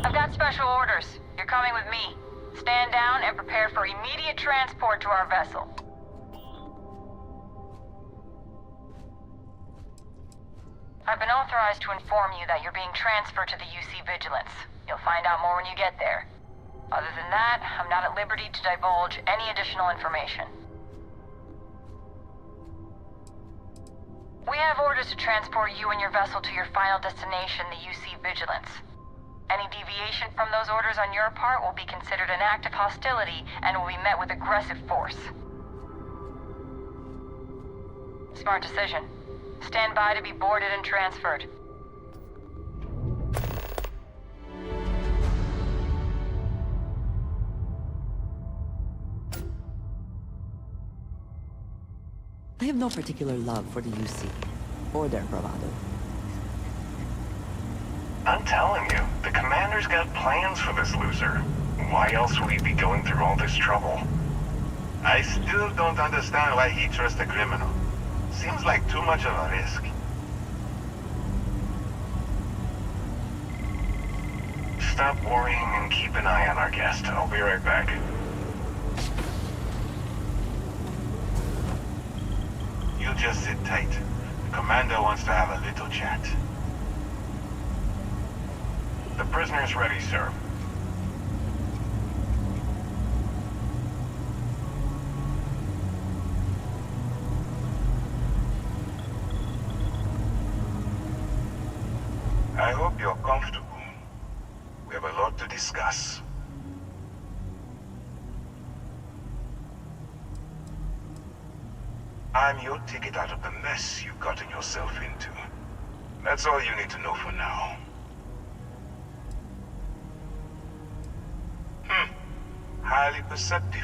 I've got special orders. You're coming with me. Stand down and prepare for immediate transport to our vessel. I've been authorized to inform you that you're being transferred to the UC Vigilance. You'll find out more when you get there. Other than that, I'm not at liberty to divulge any additional information. We have orders to transport you and your vessel to your final destination, the UC Vigilance. Any deviation from those orders on your part will be considered an act of hostility and will be met with aggressive force. Smart decision. Stand by to be boarded and transferred. I have no particular love for the UC, or their bravado. I'm telling you, the commander's got plans for this loser. Why else would he be going through all this trouble? I still don't understand why he trusts a criminal. Seems like too much of a risk. Stop worrying and keep an eye on our guest. I'll be right back. You just sit tight. The commander wants to have a little chat. The prisoner's ready, sir. I hope you're comfortable. We have a lot to discuss. I'm your ticket out of the mess you've gotten yourself into. That's all you need to know for now. Highly perceptive.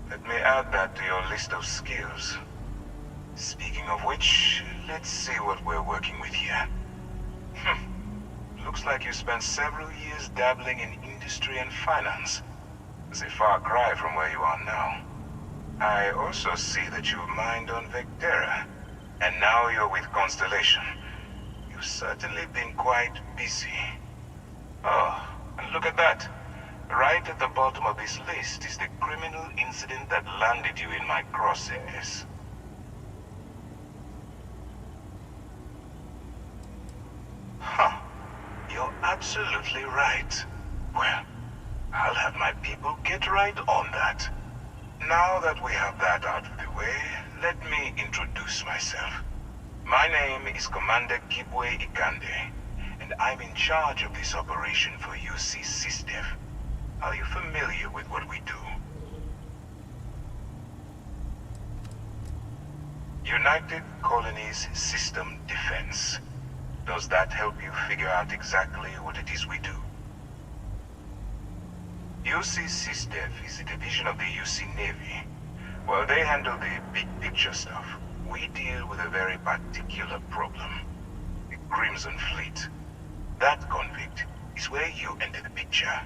Let me add that to your list of skills. Speaking of which, let's see what we're working with here. Looks like you spent several years dabbling in industry and finance. It's a far cry from where you are now. I also see that you've mined on Vectera, and now you're with Constellation. You've certainly been quite busy. Oh, and look at that. Right at the bottom of this list is the criminal incident that landed you in my crosshairs. Huh. You're absolutely right. Well, I'll have my people get right on that. Now that we have that out of the way, let me introduce myself. My name is Commander Kibwe Ikande, and I'm in charge of this operation for UC SysDev. Are you familiar with what we do? United Colonies System Defense. Does that help you figure out exactly what it is we do? UC SysDev is a division of the UC Navy. While they handle the big picture stuff, we deal with a very particular problem. The Crimson Fleet. That convict is where you enter the picture.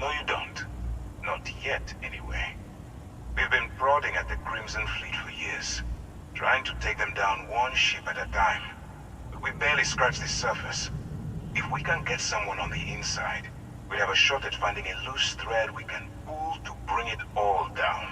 No, you don't. Not yet, anyway. We've been prodding at the Crimson Fleet for years, trying to take them down one ship at a time. But we barely scratched the surface. If we can get someone on the inside, we have a shot at finding a loose thread we can pull to bring it all down.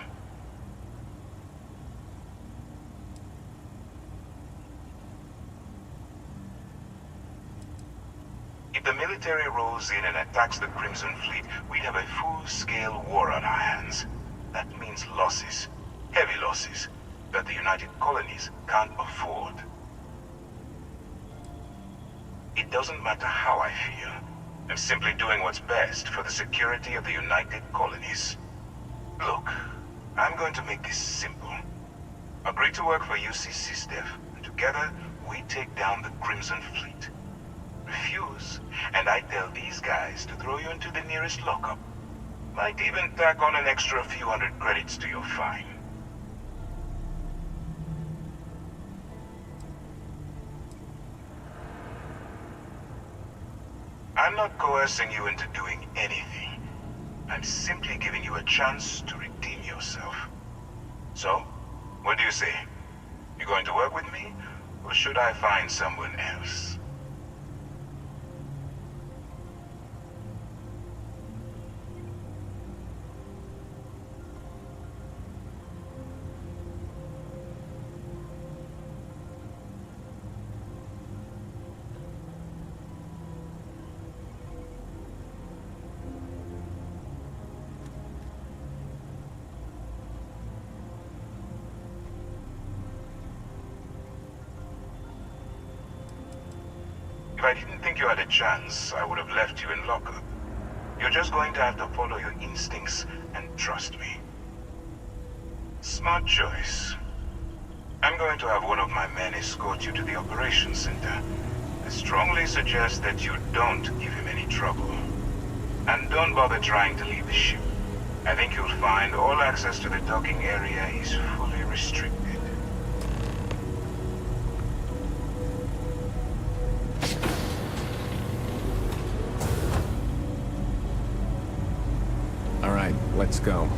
If the military rolls in and attacks the Crimson Fleet, we'd have a full-scale war on our hands. That means losses, heavy losses, that the United Colonies can't afford. It doesn't matter how I feel. I'm simply doing what's best for the security of the United Colonies. Look, I'm going to make this simple. Agree to work for UC SysDev, and together we take down the Crimson Fleet. Refuse, and I tell these guys to throw you into the nearest lockup. Might even tack on an extra few hundred credits to your fine. I'm not coercing you into doing anything. I'm simply giving you a chance to redeem yourself. So, what do you say? You going to work with me, or should I find someone else? If I didn't think you had a chance, I would have left you in lockup. You're just going to have to follow your instincts and trust me. Smart choice. I'm going to have one of my men escort you to the operations center. I strongly suggest that you don't give him any trouble. And don't bother trying to leave the ship. I think you'll find all access to the docking area is fully restricted. Let's go.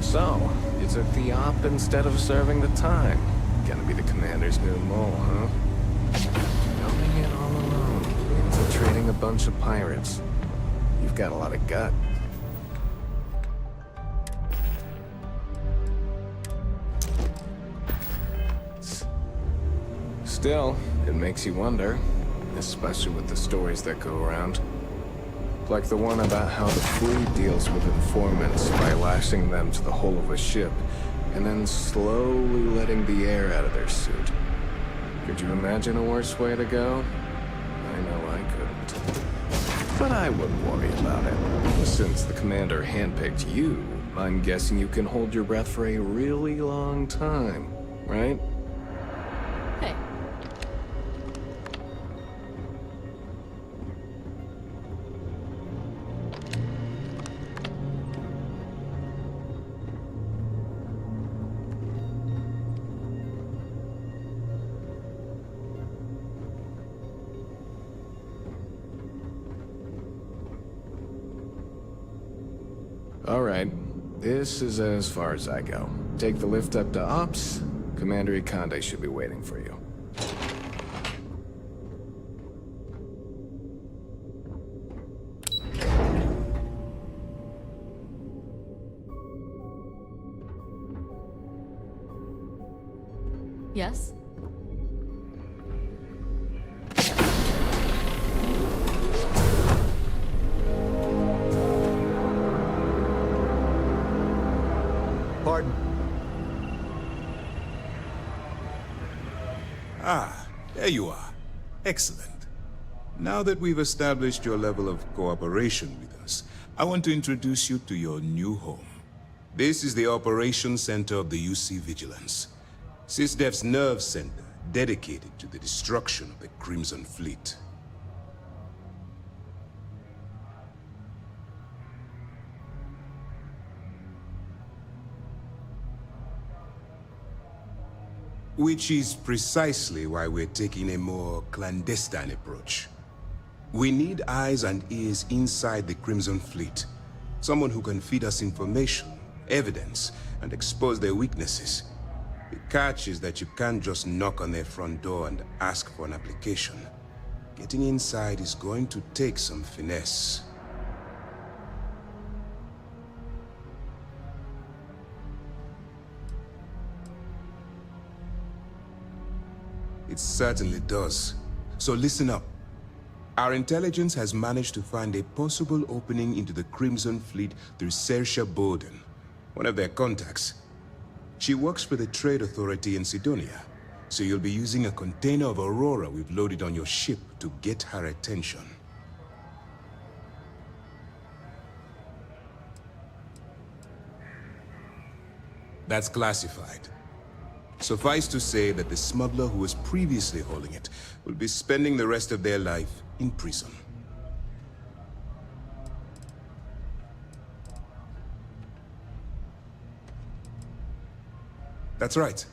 So, is it the op instead of serving the time? Gonna be the commander's new mole, huh? Coming in all alone, infiltrating a bunch of pirates. You've got a lot of gut. Still, it makes you wonder, especially with the stories that go around. Like the one about how the fleet deals with informants by lashing them to the hull of a ship, and then slowly letting the air out of their suit. Could you imagine a worse way to go? I know I couldn't. But I wouldn't worry about it. Since the commander handpicked you, I'm guessing you can hold your breath for a really long time, right? Hey. All right. This is as far as I go. Take the lift up to Ops. Commander Ikonde should be waiting for you. Yes? Pardon? Ah, there you are. Excellent. Now that we've established your level of cooperation with us, I want to introduce you to your new home. This is the Operations Center of the UC Vigilance, SysDef's nerve center dedicated to the destruction of the Crimson Fleet. Which is precisely why we're taking a more clandestine approach. We need eyes and ears inside the Crimson Fleet. Someone who can feed us information, evidence, and expose their weaknesses. The catch is that you can't just knock on their front door and ask for an application. Getting inside is going to take some finesse. It certainly does. So listen up. Our intelligence has managed to find a possible opening into the Crimson Fleet through Saoirse Bowden, one of their contacts. She works for the Trade Authority in Sidonia, so you'll be using a container of Aurora we've loaded on your ship to get her attention. That's classified. Suffice to say that the smuggler who was previously holding it will be spending the rest of their life in prison. That's right.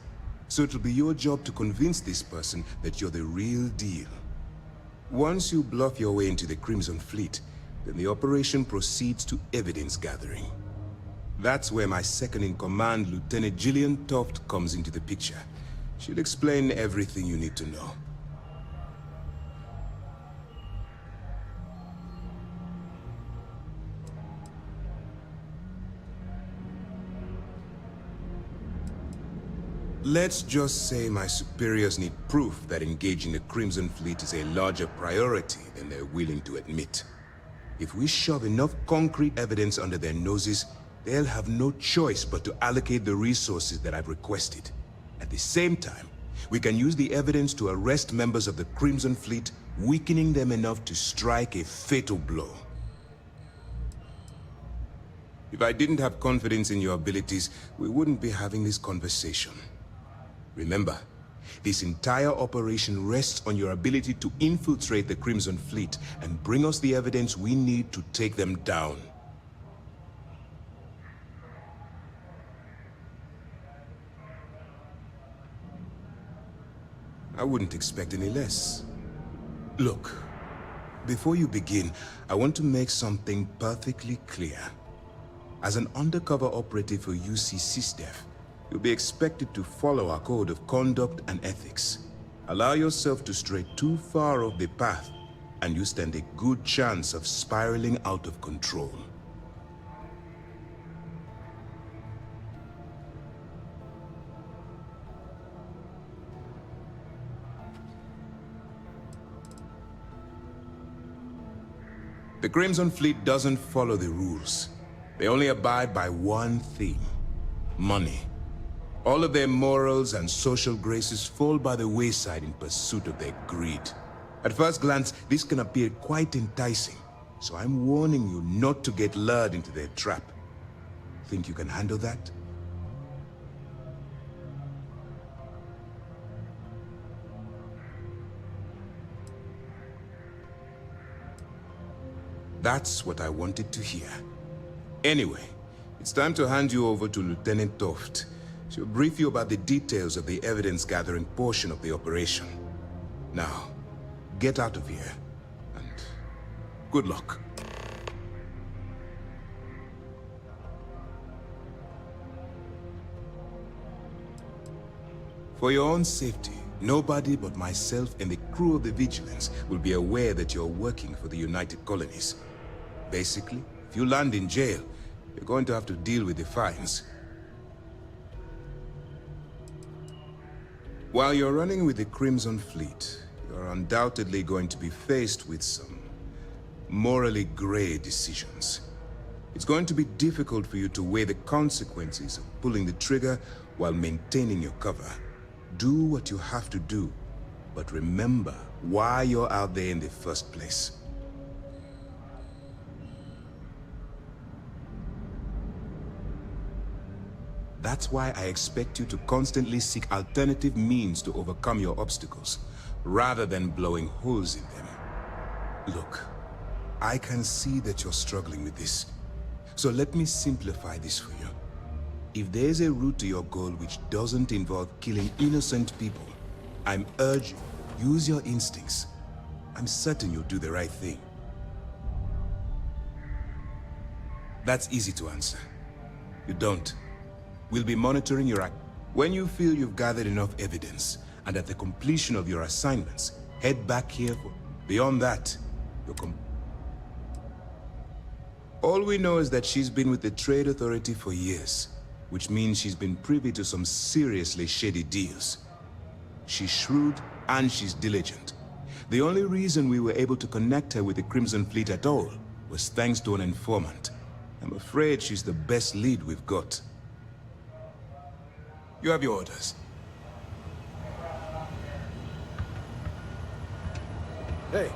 So it'll be your job to convince this person that you're the real deal. Once you bluff your way into the Crimson Fleet, Then the operation proceeds to evidence gathering. That's where my second-in-command, Lieutenant Gillian Toft, comes into the picture. She'll explain everything you need to know. Let's just say my superiors need proof that engaging the Crimson Fleet is a larger priority than they're willing to admit. If we shove enough concrete evidence under their noses, they'll have no choice but to allocate the resources that I've requested. At the same time, we can use the evidence to arrest members of the Crimson Fleet, weakening them enough to strike a fatal blow. If I didn't have confidence in your abilities, we wouldn't be having this conversation. Remember, this entire operation rests on your ability to infiltrate the Crimson Fleet and bring us the evidence we need to take them down. I wouldn't expect any less. Look, before you begin, I want to make something perfectly clear. As an undercover operative for UC SysDef, you'll be expected to follow our code of conduct and ethics. Allow yourself to stray too far off the path, and you stand a good chance of spiraling out of control. The Crimson Fleet doesn't follow the rules. They only abide by one thing: money. All of their morals and social graces fall by the wayside in pursuit of their greed. At first glance, this can appear quite enticing, so I'm warning you not to get lured into their trap. Think you can handle that? That's what I wanted to hear. Anyway, it's time to hand you over to Lieutenant Toft. She'll brief you about the details of the evidence-gathering portion of the operation. Now, get out of here, and good luck. For your own safety, nobody but myself and the crew of the Vigilance will be aware that you're working for the United Colonies. Basically, if you land in jail, you're going to have to deal with the fines. While you're running with the Crimson Fleet, you're undoubtedly going to be faced with some morally gray decisions. It's going to be difficult for you to weigh the consequences of pulling the trigger while maintaining your cover. Do what you have to do, but remember why you're out there in the first place. That's why I expect you to constantly seek alternative means to overcome your obstacles, rather than blowing holes in them. Look, I can see that you're struggling with this, so let me simplify this for you. If there's a route to your goal which doesn't involve killing innocent people, I'm urging you, use your instincts. I'm certain you'll do the right thing. That's easy to answer. You don't. We'll be monitoring your act. When you feel you've gathered enough evidence, and at the completion of your assignments, head back here for... Beyond that, you're All we know is that she's been with the Trade Authority for years, which means she's been privy to some seriously shady deals. She's shrewd and she's diligent. The only reason we were able to connect her with the Crimson Fleet at all was thanks to an informant. I'm afraid she's the best lead we've got. You have your orders. Hey.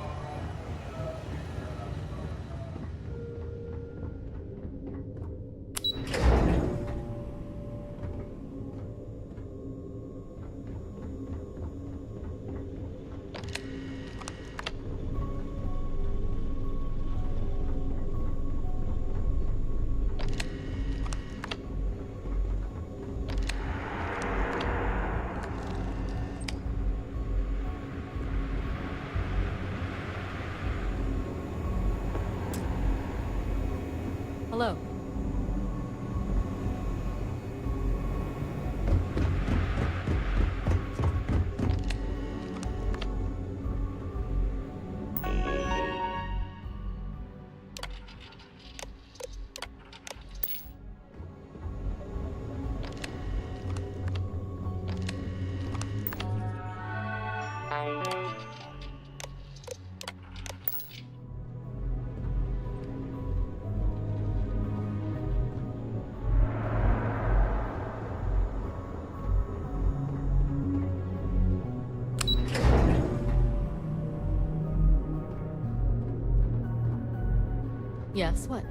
Yes, what?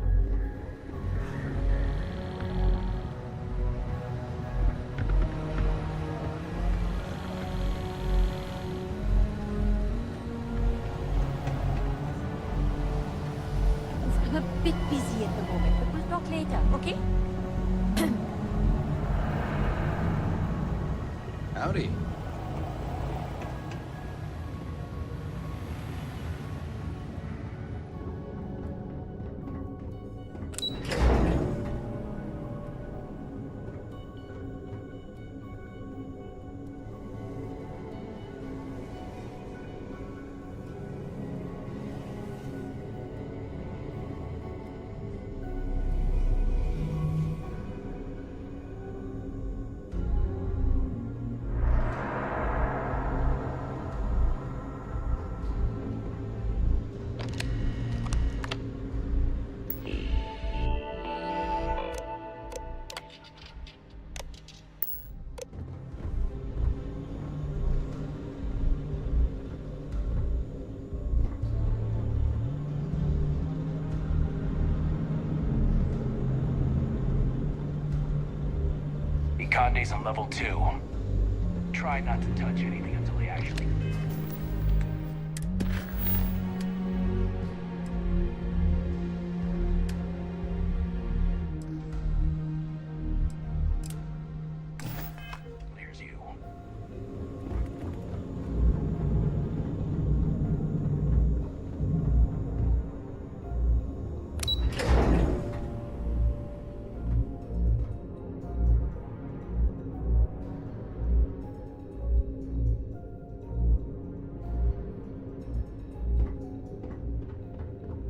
I'm a bit busy at the moment, but we'll talk later, okay? Howdy. Conde's on level 2. Try not to touch anything until he actually... There's you.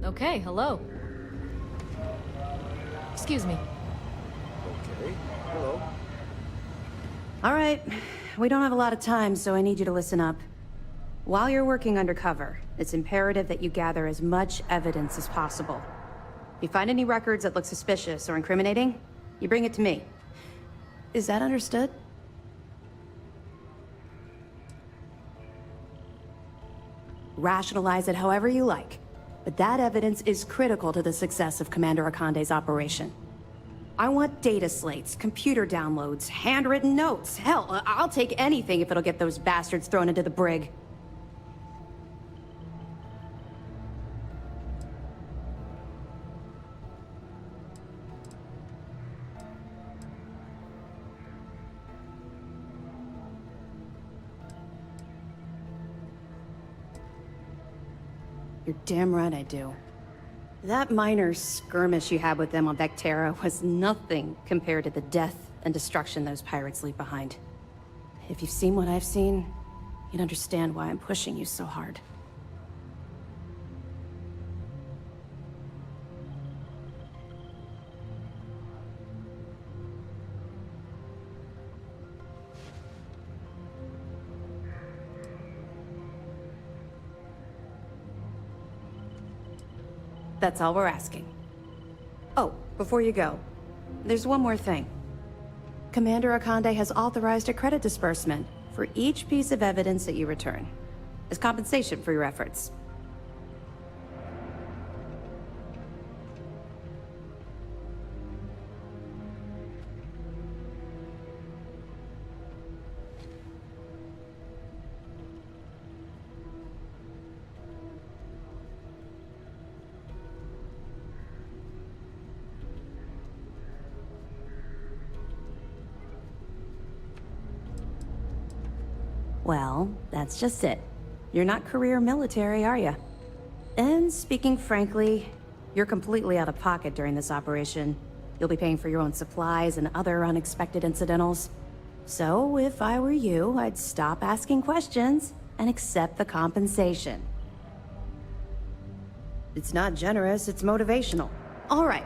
Okay, hello. Excuse me. Okay. Hello. All right, we don't have a lot of time, so I need you to listen up. While you're working undercover, it's imperative that you gather as much evidence as possible. If you find any records that look suspicious or incriminating, you bring it to me. Is that understood? Rationalize it however you like, but that evidence is critical to the success of Commander Akande's operation. I want data slates, computer downloads, handwritten notes. Hell, I'll take anything if it'll get those bastards thrown into the brig. You're damn right I do. That minor skirmish you had with them on Vectera was nothing compared to the death and destruction those pirates leave behind. If you've seen what I've seen, you'd understand why I'm pushing you so hard. That's all we're asking. Oh, before you go, there's one more thing. Commander Akande has authorized a credit disbursement for each piece of evidence that you return, as compensation for your efforts. Well, that's just it. You're not career military, are you? And speaking frankly, you're completely out of pocket during this operation. You'll be paying for your own supplies and other unexpected incidentals. So, if I were you, I'd stop asking questions and accept the compensation. It's not generous, it's motivational. All right,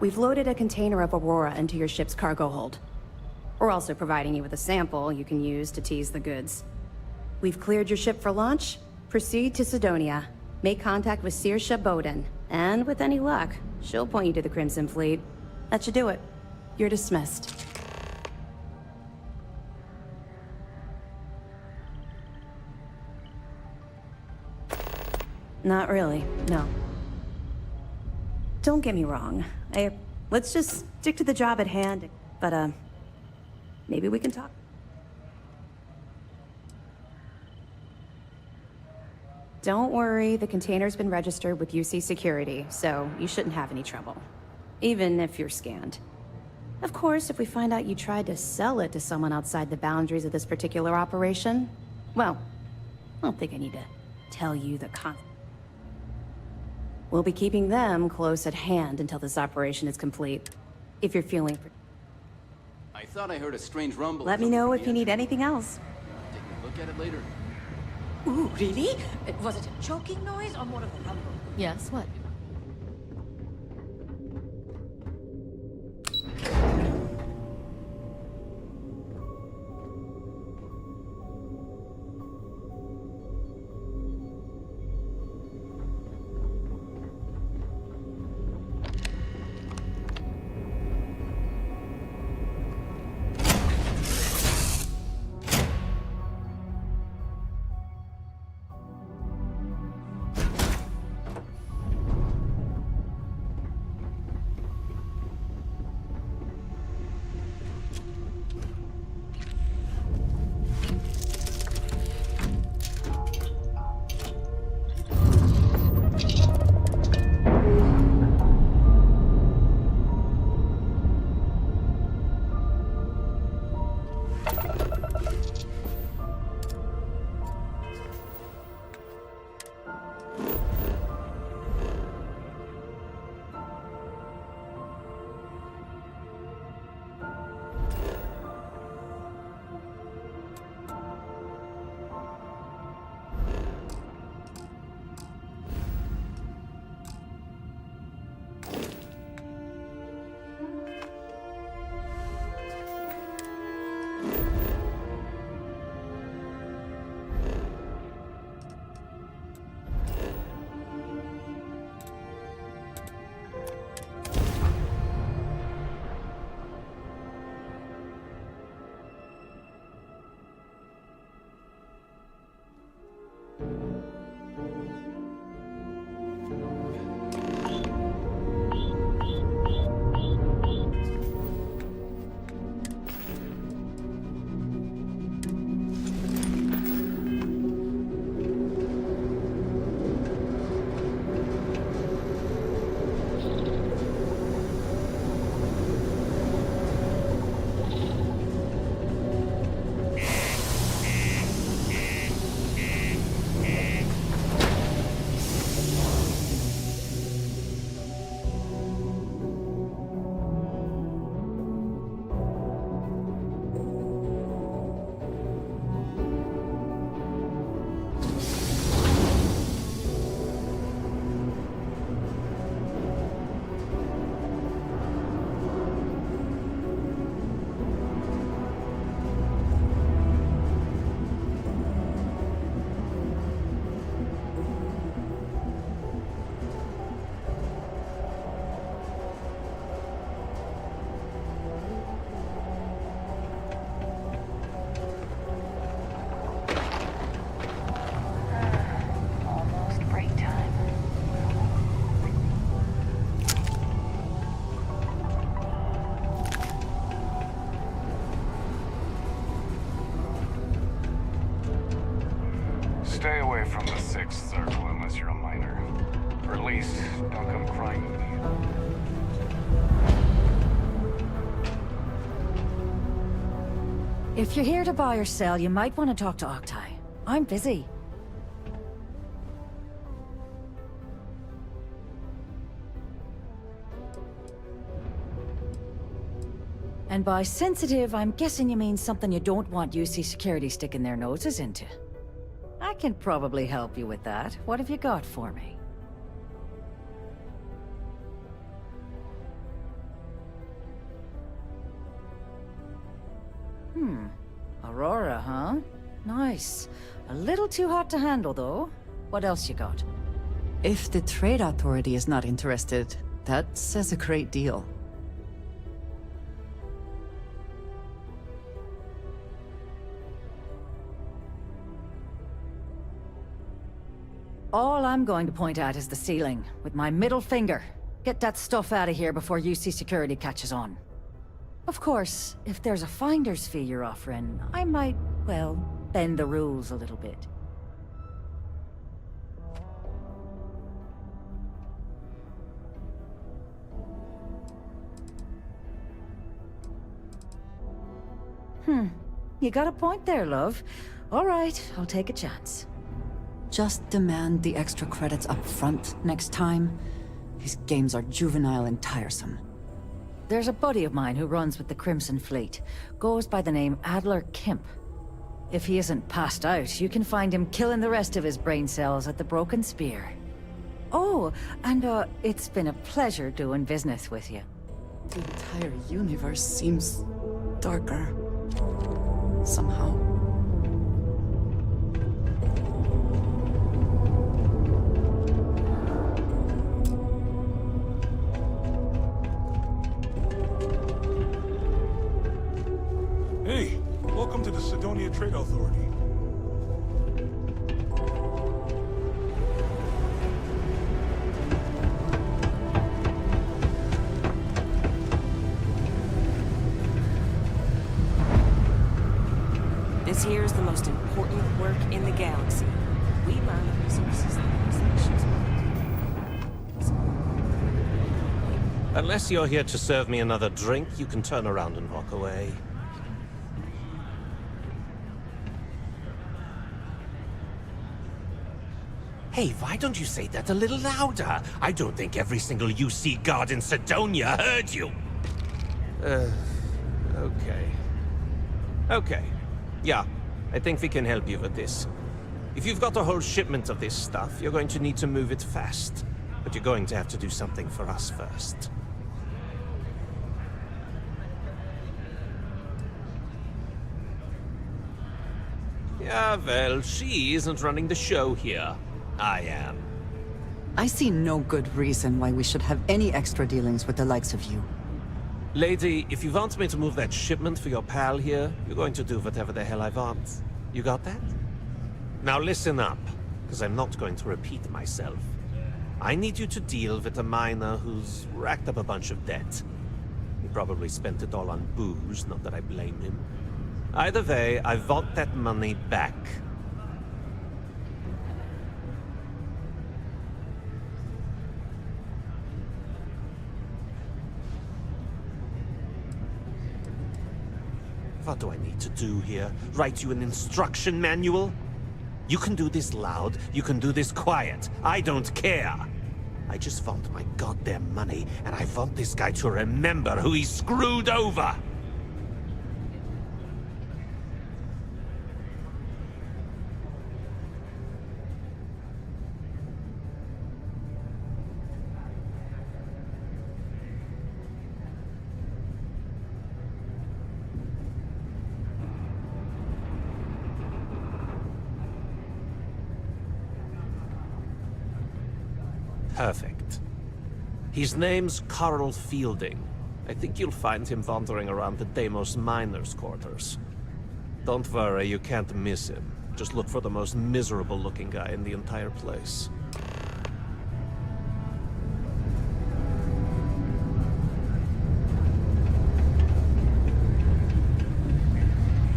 we've loaded a container of Aurora into your ship's cargo hold. We're also providing you with a sample you can use to tease the goods. We've cleared your ship for launch. Proceed to Sidonia. Make contact with Saoirse Bowden. And with any luck, she'll point you to the Crimson Fleet. That should do it. You're dismissed. Not really, no. Don't get me wrong. Let's just stick to the job at hand. But, maybe we can talk. Don't worry, the container's been registered with UC Security, so you shouldn't have any trouble. Even if you're scanned. Of course, if we find out you tried to sell it to someone outside the boundaries of this particular operation, well, I don't think I need to tell you the We'll be keeping them close at hand until this operation is complete. If you're feeling... I thought I heard a strange rumble. Let me know if you need anything else. Take a look at it later. Ooh, really? Was it a choking noise or more of a rumble? Yes, what? Stay away from the Sixth Circle unless you're a minor. Or at least, don't come crying to me. If you're here to buy or sell, you might want to talk to Octai. I'm busy. And by sensitive, I'm guessing you mean something you don't want UC Security sticking their noses into. I can probably help you with that. What have you got for me? Aurora, huh? Nice. A little too hot to handle, though. What else you got? If the Trade Authority is not interested, that says a great deal. All I'm going to point at is the ceiling, with my middle finger. Get that stuff out of here before UC security catches on. Of course, if there's a finder's fee you're offering, I might, well, bend the rules a little bit. You got a point there, love. All right, I'll take a chance. Just demand the extra credits up front next time. These games are juvenile and tiresome. There's a buddy of mine who runs with the Crimson Fleet. Goes by the name Adler Kemp. If he isn't passed out, you can find him killing the rest of his brain cells at the Broken Spear. Oh, and it's been a pleasure doing business with you. The entire universe seems darker. Somehow. Hey, welcome to the Sidonia Trade Authority. This here is the most important work in the galaxy. We mine the resources that these nations want. Unless you're here to serve me another drink, you can turn around and walk away. Hey, why don't you say that a little louder? I don't think every single UC guard in Sidonia heard you. Okay. Okay. Yeah, I think we can help you with this. If you've got a whole shipment of this stuff, you're going to need to move it fast. But you're going to have to do something for us first. Yeah, well, she isn't running the show here. I am. I see no good reason why we should have any extra dealings with the likes of you. Lady, if you want me to move that shipment for your pal here, you're going to do whatever the hell I want. You got that? Now listen up, because I'm not going to repeat myself. I need you to deal with a miner who's racked up a bunch of debt. He probably spent it all on booze, not that I blame him. Either way, I want that money back. What do I need to do here? Write you an instruction manual? You can do this loud, you can do this quiet. I don't care. I just want my goddamn money, and I want this guy to remember who he screwed over. Perfect. His name's Carl Fielding. I think you'll find him wandering around the Deimos miners' quarters. Don't worry, you can't miss him. Just look for the most miserable-looking guy in the entire place.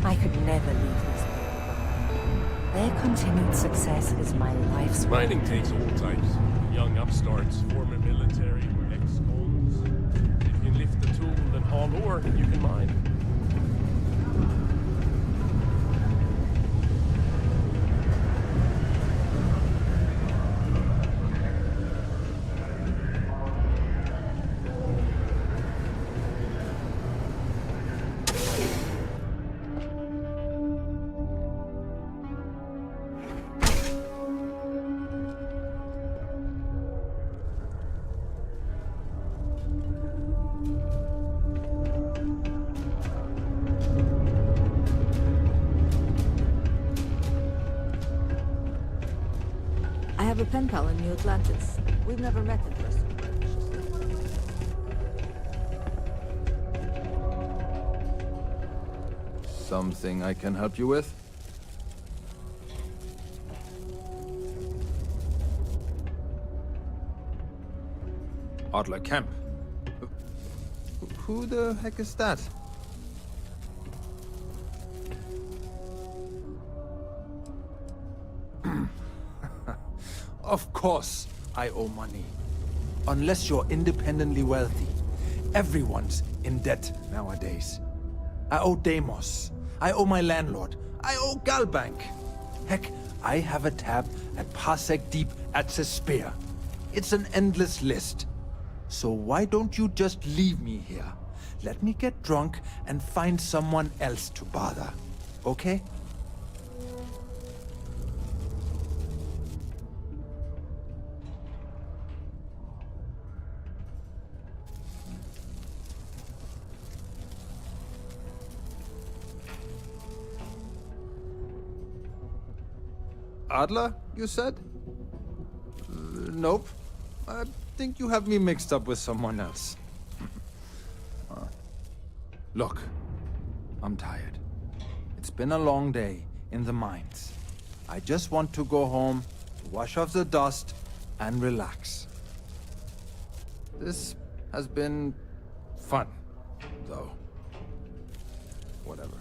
I could never leave these people. Their continued success is my life's work. Mining takes all types. Young upstarts, former military, ex-cons. If you can lift the tool and haul ore, you can mine. I have a pen pal in New Atlantis. We've never met in person. Something I can help you with? Adler Kemp. Who the heck is that? Of course I owe money. Unless you're independently wealthy. Everyone's in debt nowadays. I owe Deimos. I owe my landlord. I owe Galbank. Heck, I have a tab at Parsec Deep at Cespear. It's an endless list. So why don't you just leave me here? Let me get drunk and find someone else to bother. Okay? Adler, you said? Nope. I think you have me mixed up with someone else. Look, I'm tired. It's been a long day in the mines. I just want to go home, wash off the dust, and relax. This has been fun, though. Whatever.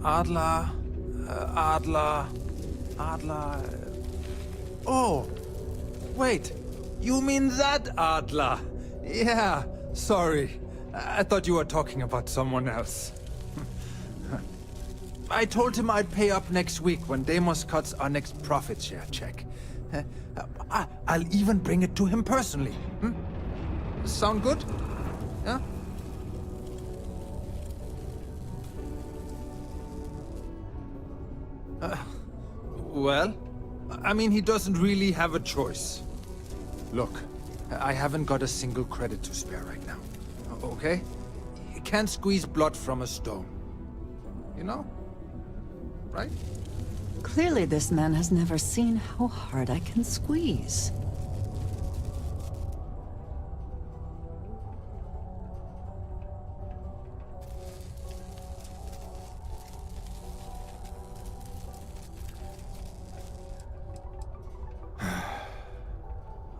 Adler... Oh! Wait! You mean that Adler? Yeah, sorry. I thought you were talking about someone else. I told him I'd pay up next week when Deimos cuts our next profit share check. I'll even bring it to him personally. Sound good? Yeah? Well, I mean, he doesn't really have a choice. Look, I haven't got a single credit to spare right now, okay? You can't squeeze blood from a stone. You know? Right? Clearly this man has never seen how hard I can squeeze.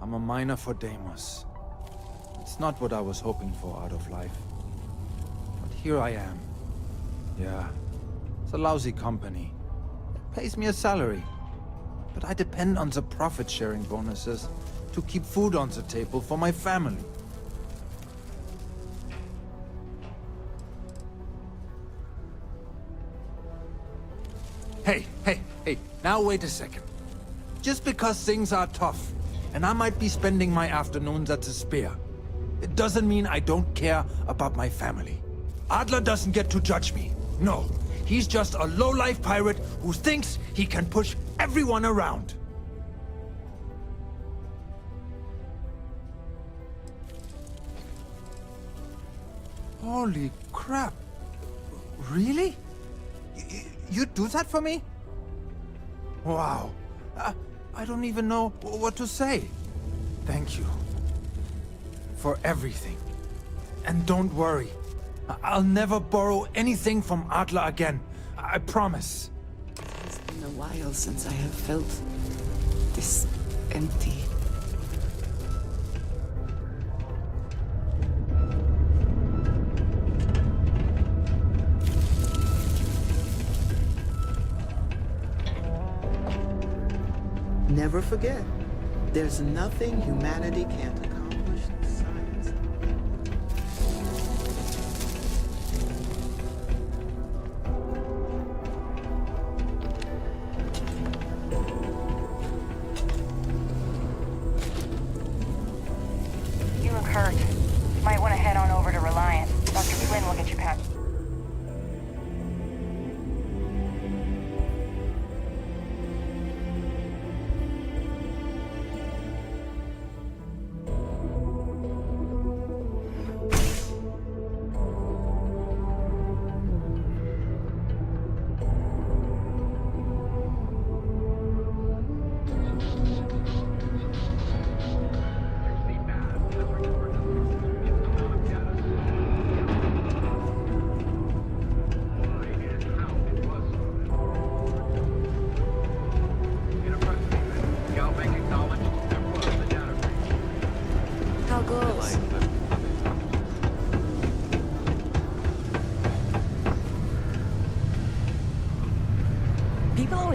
I'm a miner for Deimos. It's not what I was hoping for out of life. But here I am. Yeah, it's a lousy company. It pays me a salary. But I depend on the profit-sharing bonuses to keep food on the table for my family. Hey, now wait a second. Just because things are tough, and I might be spending my afternoons at the spear, it doesn't mean I don't care about my family. Adler doesn't get to judge me. No, he's just a low-life pirate who thinks he can push everyone around. Holy crap. Really? You'd do that for me? Wow. I don't even know what to say. Thank you. For everything. And don't worry. I'll never borrow anything from Adler again. I promise. It's been a while since I have felt this empty. Never forget, there's nothing humanity can't accomplish in science. You look hurt. Might want to head on over to Reliant. Dr. Flynn will get you packed.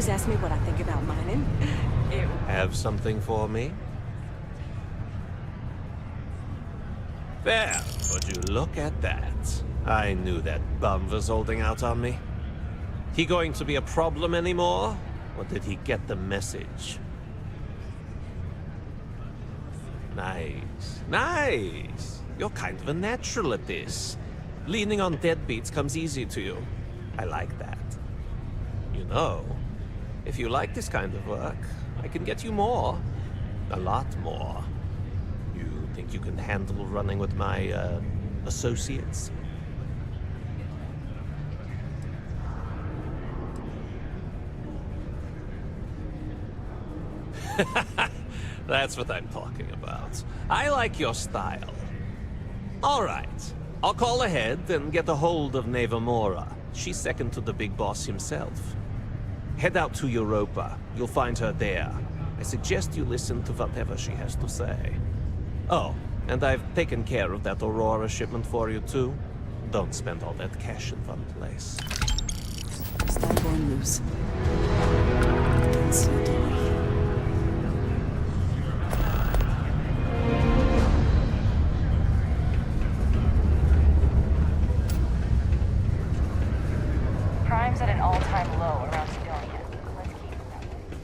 always ask me what I think about mining. Ew. Have something for me? There, would you look at that? I knew that bum was holding out on me. He going to be a problem anymore? Or did he get the message? Nice. Nice! You're kind of a natural at this. Leaning on deadbeats comes easy to you. I like that. You know, if you like this kind of work, I can get you more. A lot more. You think you can handle running with my, associates? That's what I'm talking about. I like your style. All right. I'll call ahead and get a hold of Nevamora. She's second to the big boss himself. Head out to Europa. You'll find her there. I suggest you listen to whatever she has to say. Oh, and I've taken care of that Aurora shipment for you too. Don't spend all that cash in one place. Start going loose. So do I. Crime's at an all-time low around Sidonia. Let's keep it that way.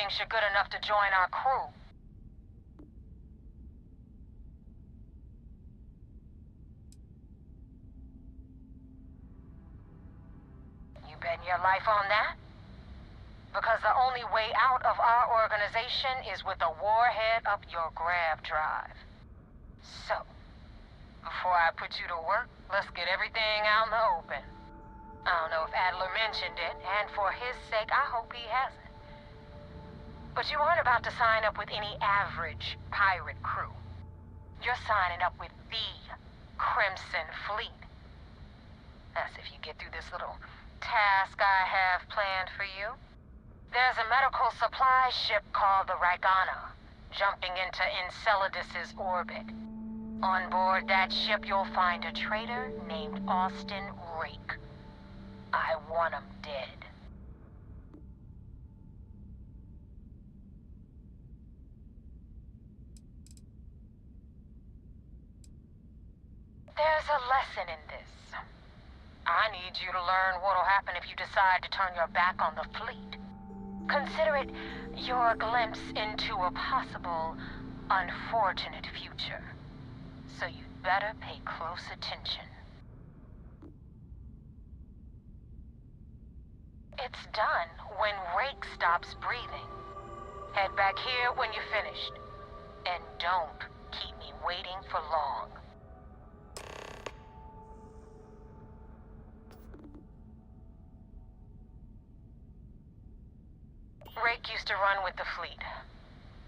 thinks you're good enough to join our crew. You betting your life on that? Because the only way out of our organization is with a warhead up your grav drive. So, before I put you to work, let's get everything out in the open. I don't know if Adler mentioned it, and for his sake, I hope he hasn't. But you aren't about to sign up with any average pirate crew. You're signing up with the Crimson Fleet. That's if you get through this little task I have planned for you. There's a medical supply ship called the Ragana, jumping into Enceladus's orbit. On board that ship, you'll find a traitor named Austin Rake. I want him dead. There's a lesson in this. I need you to learn what'll happen if you decide to turn your back on the fleet. Consider it your glimpse into a possible, unfortunate future. So you'd better pay close attention. It's done when Rake stops breathing. Head back here when you're finished. And don't keep me waiting for long. Rake used to run with the fleet.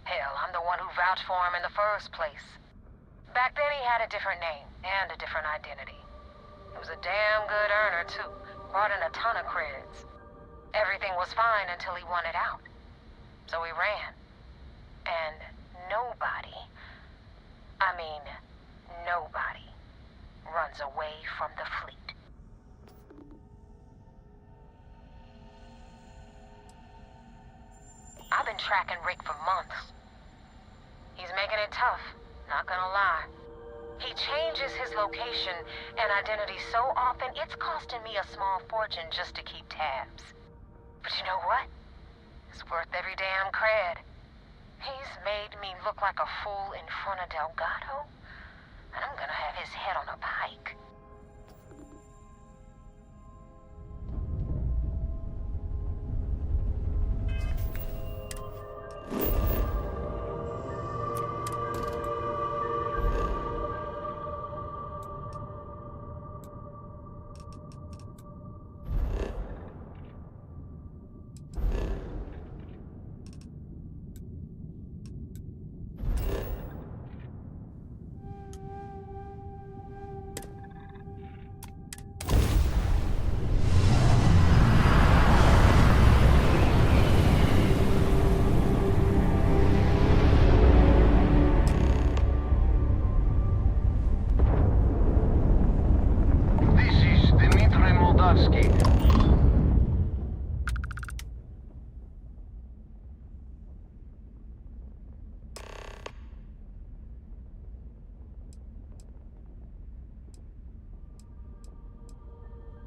Hell, I'm the one who vouched for him in the first place. Back then he had a different name and a different identity. He was a damn good earner, too. Brought in a ton of creds. Everything was fine until he wanted out. So he ran. And nobody, nobody runs away from the fleet. I've been tracking Rick for months. He's making it tough, not gonna lie. He changes his location and identity so often, it's costing me a small fortune just to keep tabs. But you know what? It's worth every damn cred. He's made me look like a fool in front of Delgado, and I'm gonna have his head on a pike.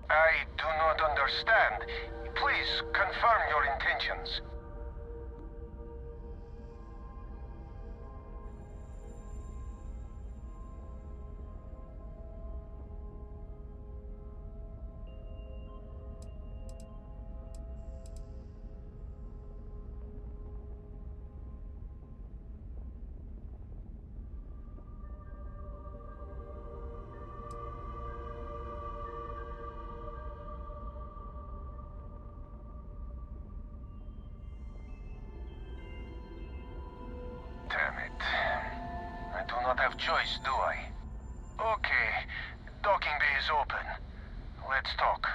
I do not understand. Please confirm your intentions. Damn it. I do not have choice, do I? Okay, docking bay is open. Let's talk.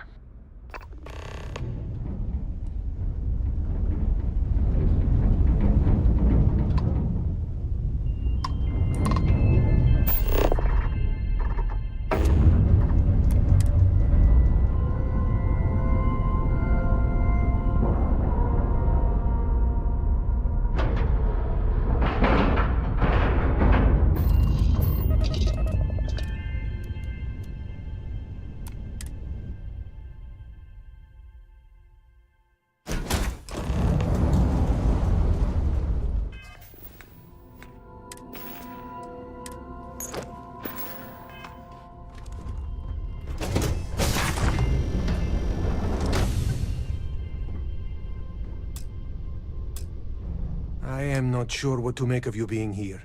I am not sure what to make of you being here.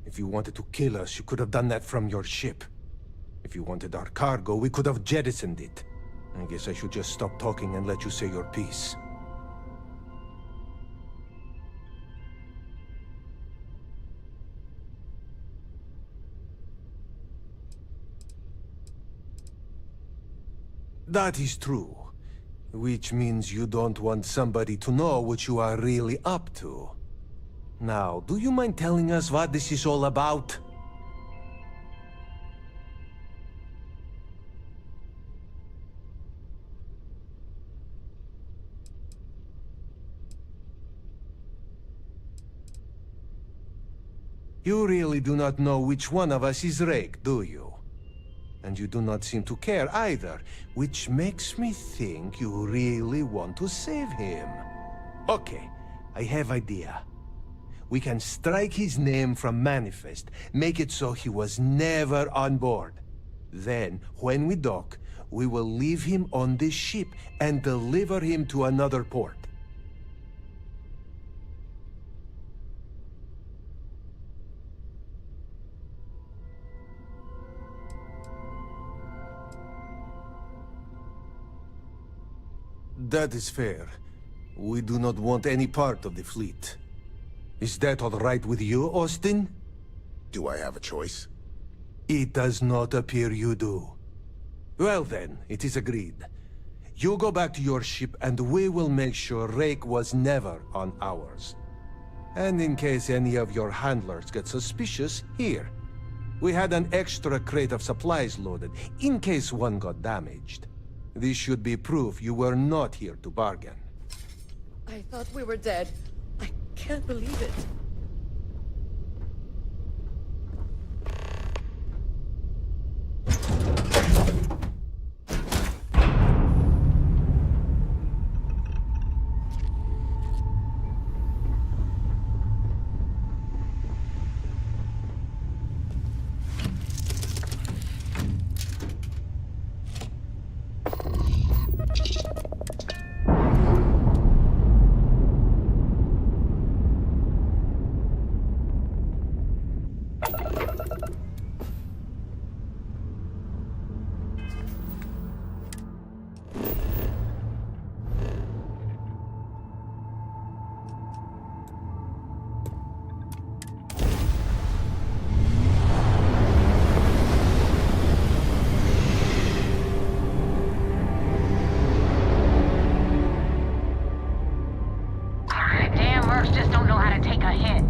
If you wanted to kill us, you could have done that from your ship. If you wanted our cargo, we could have jettisoned it. I guess I should just stop talking and let you say your piece. That is true. Which means you don't want somebody to know what you are really up to. Now, do you mind telling us what this is all about? You really do not know which one of us is Rake, do you? And you do not seem to care either, which makes me think you really want to save him. Okay, I have idea. We can strike his name from Manifest, make it so he was never on board. Then, when we dock, we will leave him on this ship and deliver him to another port. That is fair. We do not want any part of the fleet. Is that all right with you, Austin? Do I have a choice? It does not appear you do. Well then, it is agreed. You go back to your ship and we will make sure Rake was never on ours. And in case any of your handlers get suspicious, here. We had an extra crate of supplies loaded, in case one got damaged. This should be proof you were not here to bargain. I thought we were dead. I can't believe it. Just don't know how to take a hit.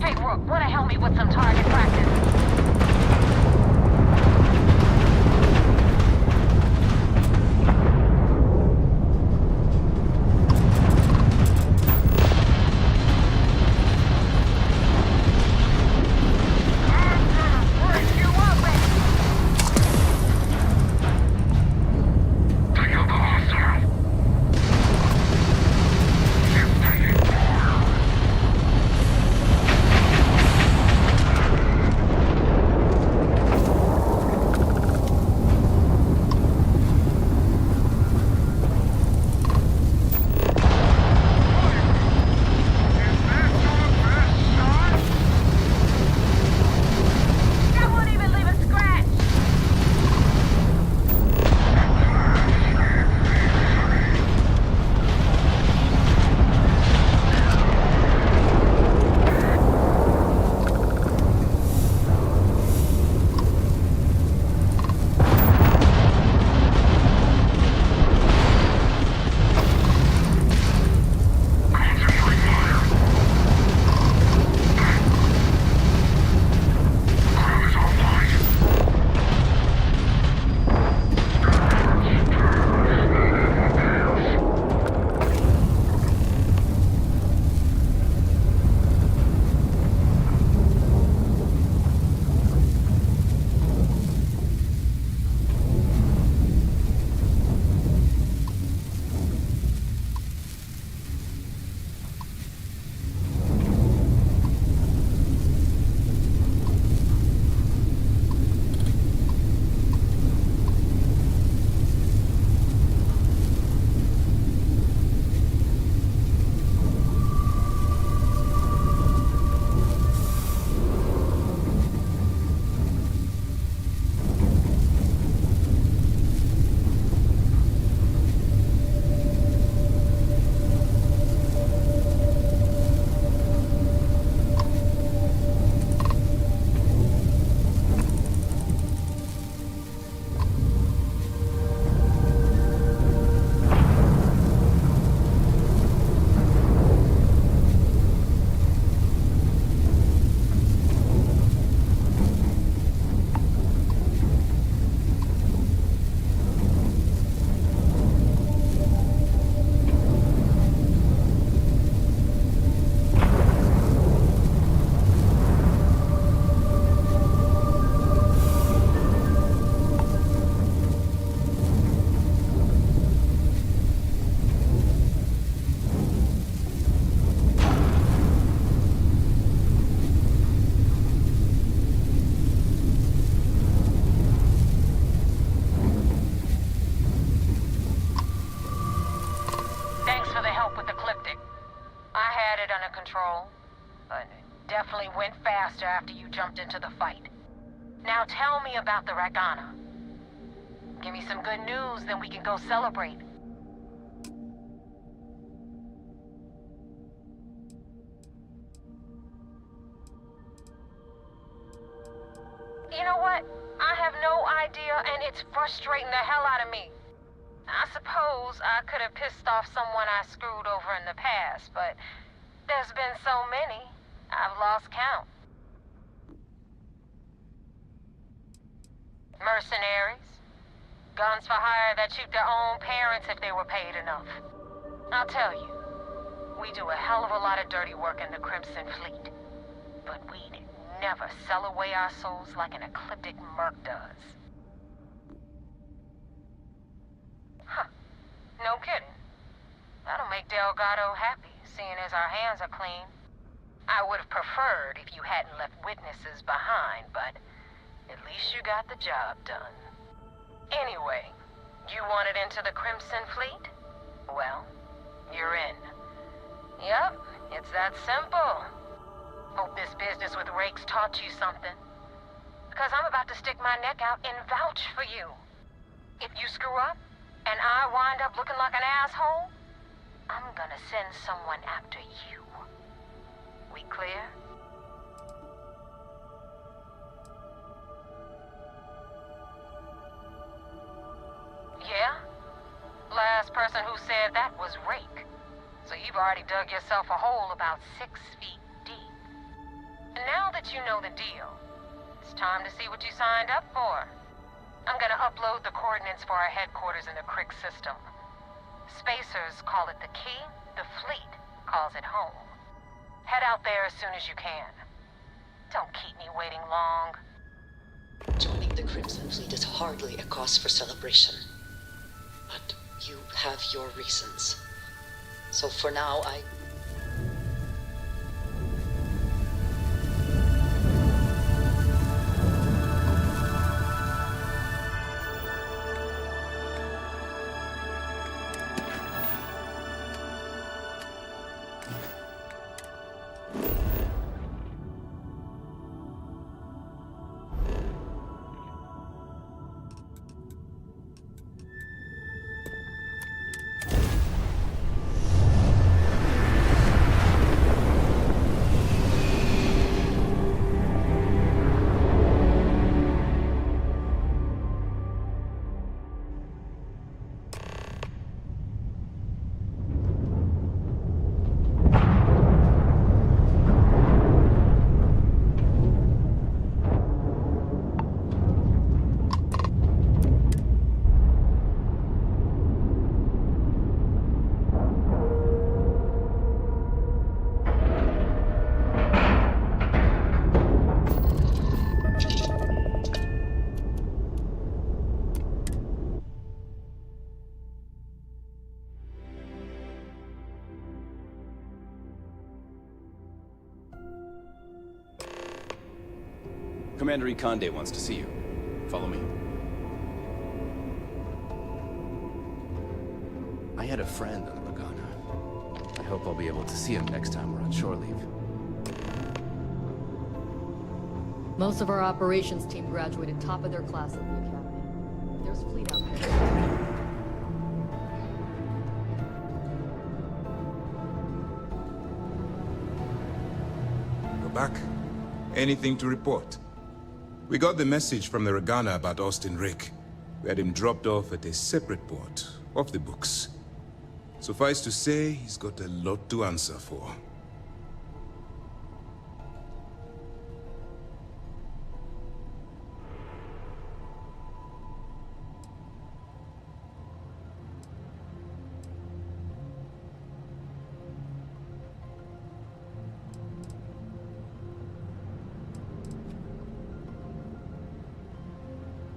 Hey, Rook, wanna help me with some target practice? went faster after you jumped into the fight. Now tell me about the Ragana. Give me some good news, then we can go celebrate. You know what? I have no idea, and it's frustrating the hell out of me. I suppose I could have pissed off someone I screwed over in the past, but there's been so many, I've lost count. Mercenaries. Guns for hire that shoot their own parents if they were paid enough. I'll tell you, we do a hell of a lot of dirty work in the Crimson Fleet, but we'd never sell away our souls like an ecliptic merc does. Huh. No kidding. That'll make Delgado happy, seeing as our hands are clean. I would have preferred if you hadn't left witnesses behind, but at least you got the job done. Anyway, you wanted into the Crimson Fleet? Well, you're in. Yep, it's that simple. Hope this business with Rakes taught you something. Because I'm about to stick my neck out and vouch for you. If you screw up, and I wind up looking like an asshole, I'm gonna send someone after you. We clear? Yeah? Last person who said that was Rake. So you've already dug yourself a hole about 6 feet deep. And now that you know the deal, it's time to see what you signed up for. I'm gonna upload the coordinates for our headquarters in the Crick system. Spacers call it the key, the fleet calls it home. Head out there as soon as you can. Don't keep me waiting long. Joining the Crimson Fleet is hardly a cause for celebration. But you have your reasons. So for now, Commander Ikande wants to see you. Follow me. I had a friend on Lagana. I hope I'll be able to see him next time we're on shore leave. Most of our operations team graduated top of their class at the academy. There's a fleet out there. Go back. Anything to report? We got the message from the Ragana about Austin Rake. We had him dropped off at a separate port, off the books. Suffice to say, he's got a lot to answer for.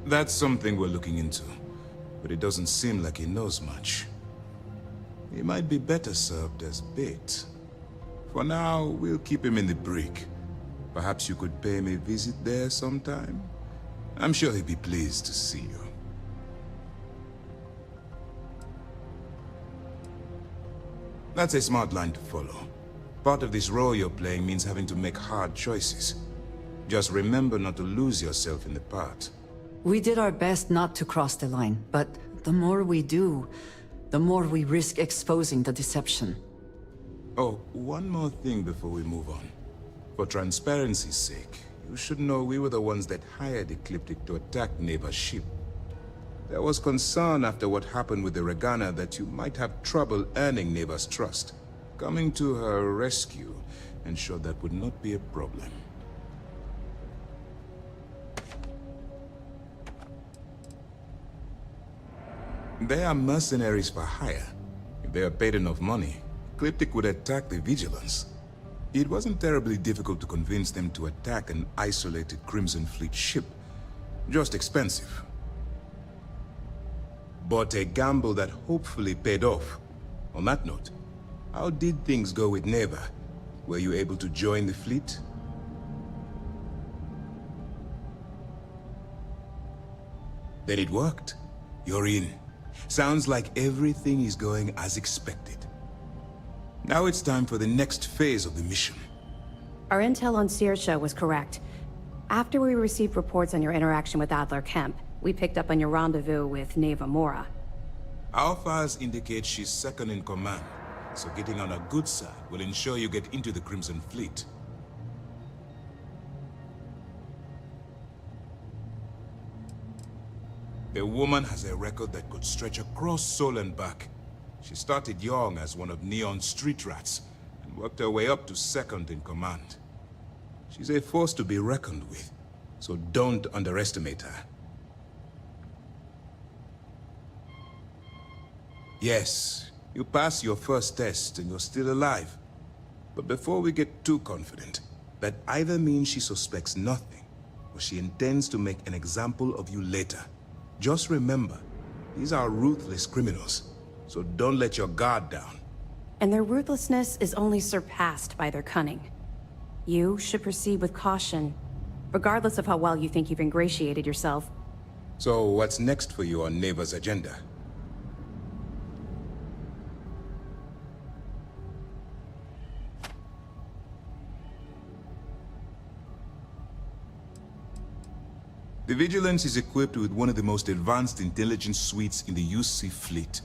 That's something we're looking into, but it doesn't seem like he knows much. He might be better served as bait. For now, we'll keep him in the brig. Perhaps you could pay him a visit there sometime? I'm sure he'd be pleased to see you. That's a smart line to follow. Part of this role you're playing means having to make hard choices. Just remember not to lose yourself in the part. We did our best not to cross the line, but the more we do, the more we risk exposing the deception. Oh, one more thing before we move on. For transparency's sake, you should know we were the ones that hired Ecliptic to attack Neva's ship. There was concern after what happened with the Regana that you might have trouble earning Neva's trust. Coming to her rescue ensured that would not be a problem. They are mercenaries for hire. If they are paid enough money, Ecliptic would attack the Vigilance. It wasn't terribly difficult to convince them to attack an isolated Crimson Fleet ship. Just expensive. But a gamble that hopefully paid off. On that note, how did things go with Neva? Were you able to join the fleet? Then it worked. You're in. Sounds like everything is going as expected. Now it's time for the next phase of the mission. Our intel on Saoirse was correct. After we received reports on your interaction with Adler Kemp, we picked up on your rendezvous with Neva Mora. Our files indicate she's second in command, so getting on her good side will ensure you get into the Crimson Fleet. The woman has a record that could stretch across Sol and back. She started young as one of Neon's street rats, and worked her way up to second in command. She's a force to be reckoned with, so don't underestimate her. Yes, you passed your first test and you're still alive. But before we get too confident, that either means she suspects nothing, or she intends to make an example of you later. Just remember, these are ruthless criminals, so don't let your guard down. And their ruthlessness is only surpassed by their cunning. You should proceed with caution, regardless of how well you think you've ingratiated yourself. So what's next for you on Neva's agenda? The Vigilance is equipped with one of the most advanced intelligence suites in the UC fleet.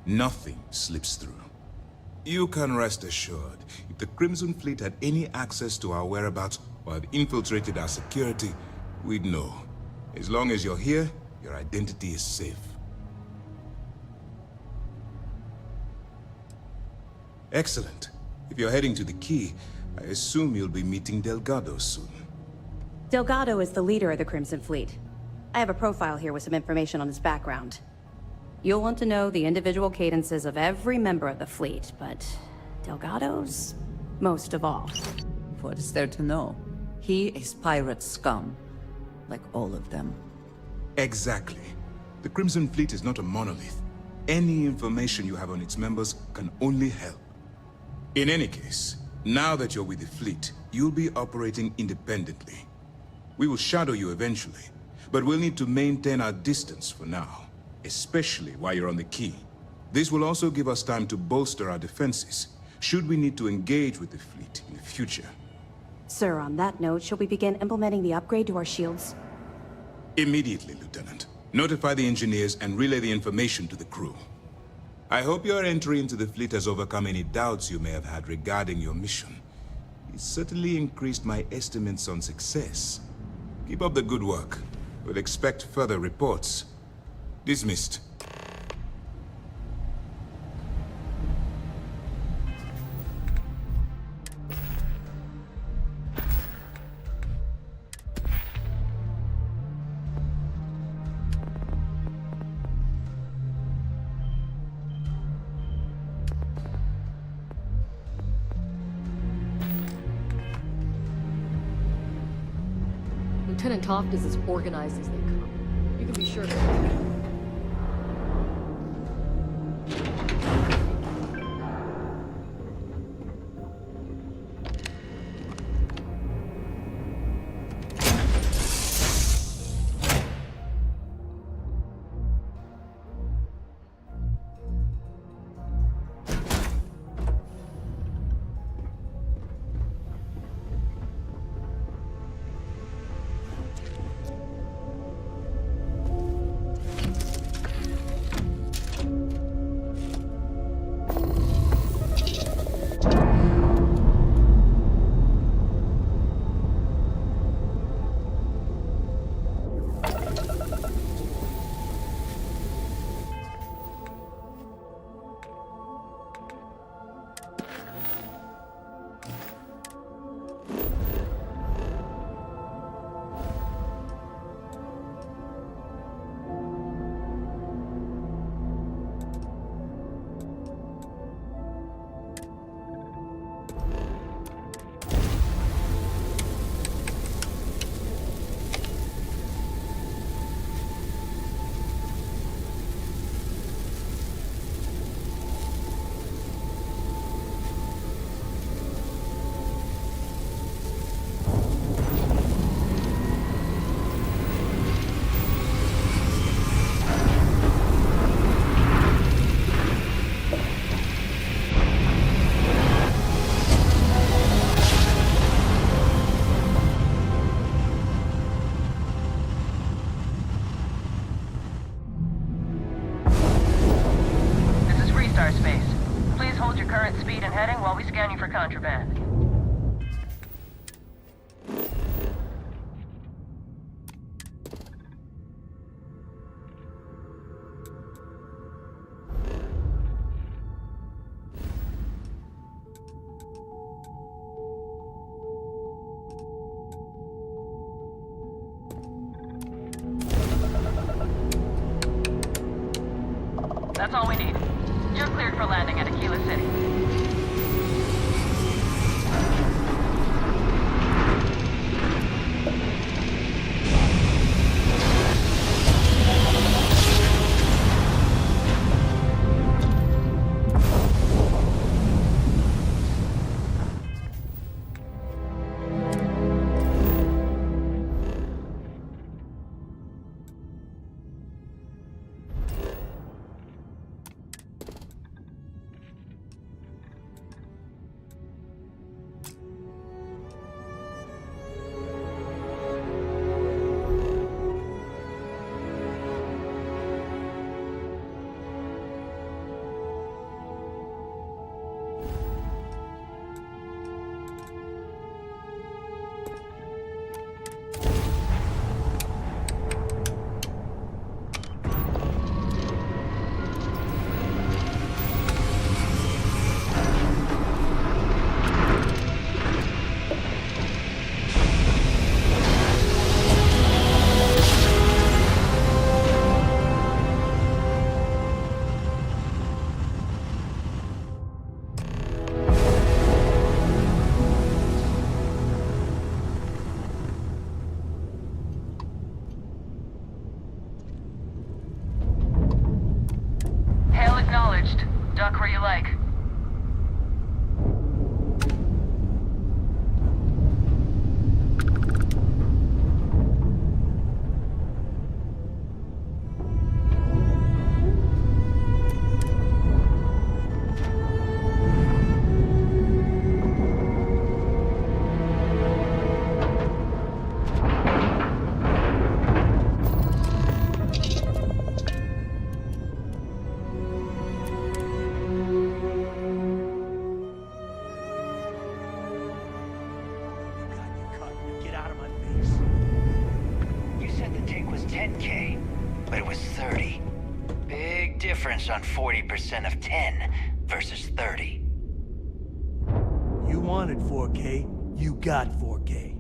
Nothing slips through. You can rest assured, if the Crimson Fleet had any access to our whereabouts or have infiltrated our security, we'd know. As long as you're here, your identity is safe. Excellent. If you're heading to the Key, I assume you'll be meeting Delgado soon. Delgado is the leader of the Crimson Fleet. I have a profile here with some information on his background. You'll want to know the individual cadences of every member of the fleet, but Delgado's most of all. What is there to know? He is pirate scum, like all of them. Exactly. The Crimson Fleet is not a monolith. Any information you have on its members can only help. In any case, now that you're with the fleet, you'll be operating independently. We will shadow you eventually, but we'll need to maintain our distance for now, especially while you're on the Key. This will also give us time to bolster our defenses, should we need to engage with the fleet in the future. Sir, on that note, shall we begin implementing the upgrade to our shields? Immediately, Lieutenant. Notify the engineers and relay the information to the crew. I hope your entry into the fleet has overcome any doubts you may have had regarding your mission. It certainly increased my estimates on success. Keep up the good work. We'll expect further reports. Dismissed. Lieutenant Toft is as organized as they come. You can be sure of it. contraband. That's all we need. You're cleared for landing at Aquila City. Duck where you like. On 40% of 10 versus 30. You wanted 4K, you got 4K.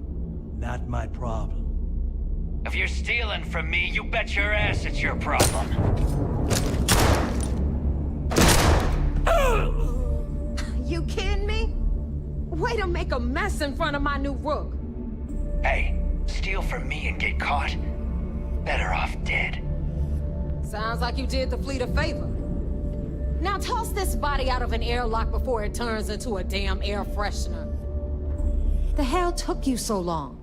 Not my problem. If you're stealing from me, you bet your ass it's your problem. You kidding me? Way to make a mess in front of my new rook. Hey, steal from me and get caught? Better off dead. Sounds like you did the fleet a favor. Now toss this body out of an airlock before it turns into a damn air freshener. The hell took you so long?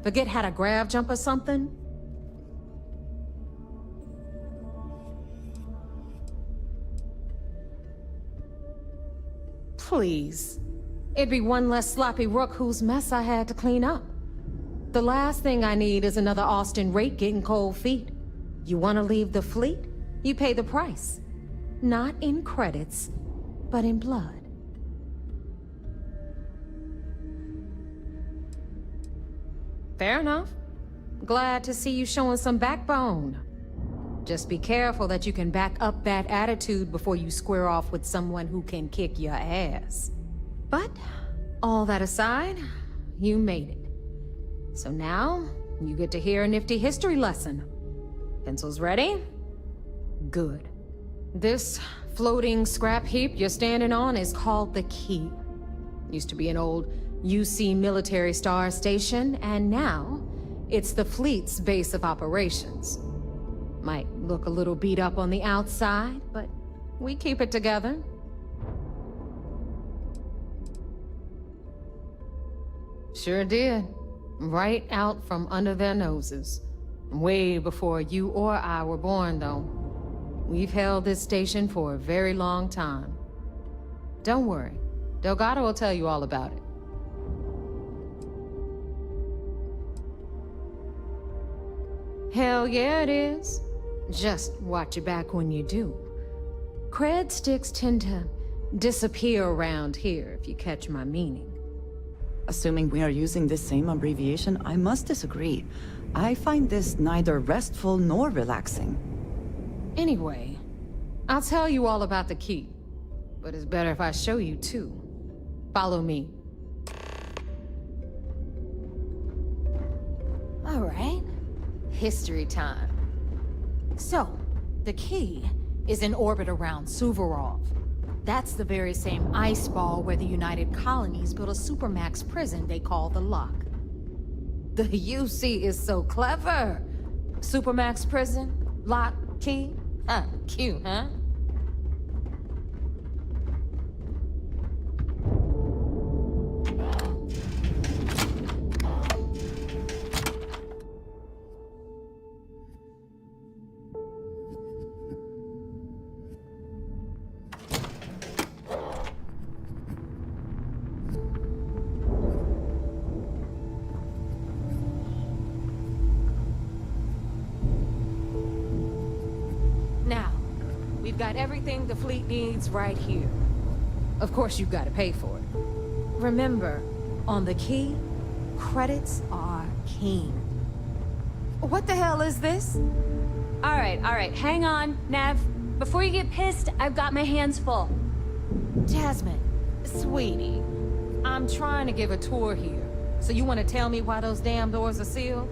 Forget how to grav jump or something? Please. It'd be one less sloppy rook whose mess I had to clean up. The last thing I need is another Austin rate getting cold feet. You want to leave the fleet? You pay the price. Not in credits, but in blood. Fair enough. Glad to see you showing some backbone. Just be careful that you can back up that attitude before you square off with someone who can kick your ass. But, all that aside, you made it. So now, you get to hear a nifty history lesson. Pencils ready? Good. This floating scrap heap you're standing on is called the Keep. Used to be an old UC military star station, and now it's the fleet's base of operations. Might look a little beat up on the outside, but we keep it together. Sure did. Right out from under their noses. Way before you or I were born, though. We've held this station for a very long time. Don't worry. Delgado will tell you all about it. Hell yeah, it is. Just watch your back when you do. Cred sticks tend to disappear around here, if you catch my meaning. Assuming we are using the same abbreviation, I must disagree. I find this neither restful nor relaxing. Anyway, I'll tell you all about the key. But it's better if I show you too. Follow me. All right. History time. So, the key is in orbit around Suvorov. That's the very same ice ball where the United Colonies built a supermax prison they call the Lock. The UC is so clever. Supermax prison, lock, key. Cute, huh? We've got everything the fleet needs right here. Of course, you've got to pay for it. Remember, on the key, credits are king. What the hell is this? All right, hang on, Nev. Before you get pissed, I've got my hands full. Jasmine, sweetie, I'm trying to give a tour here. So you want to tell me why those damn doors are sealed?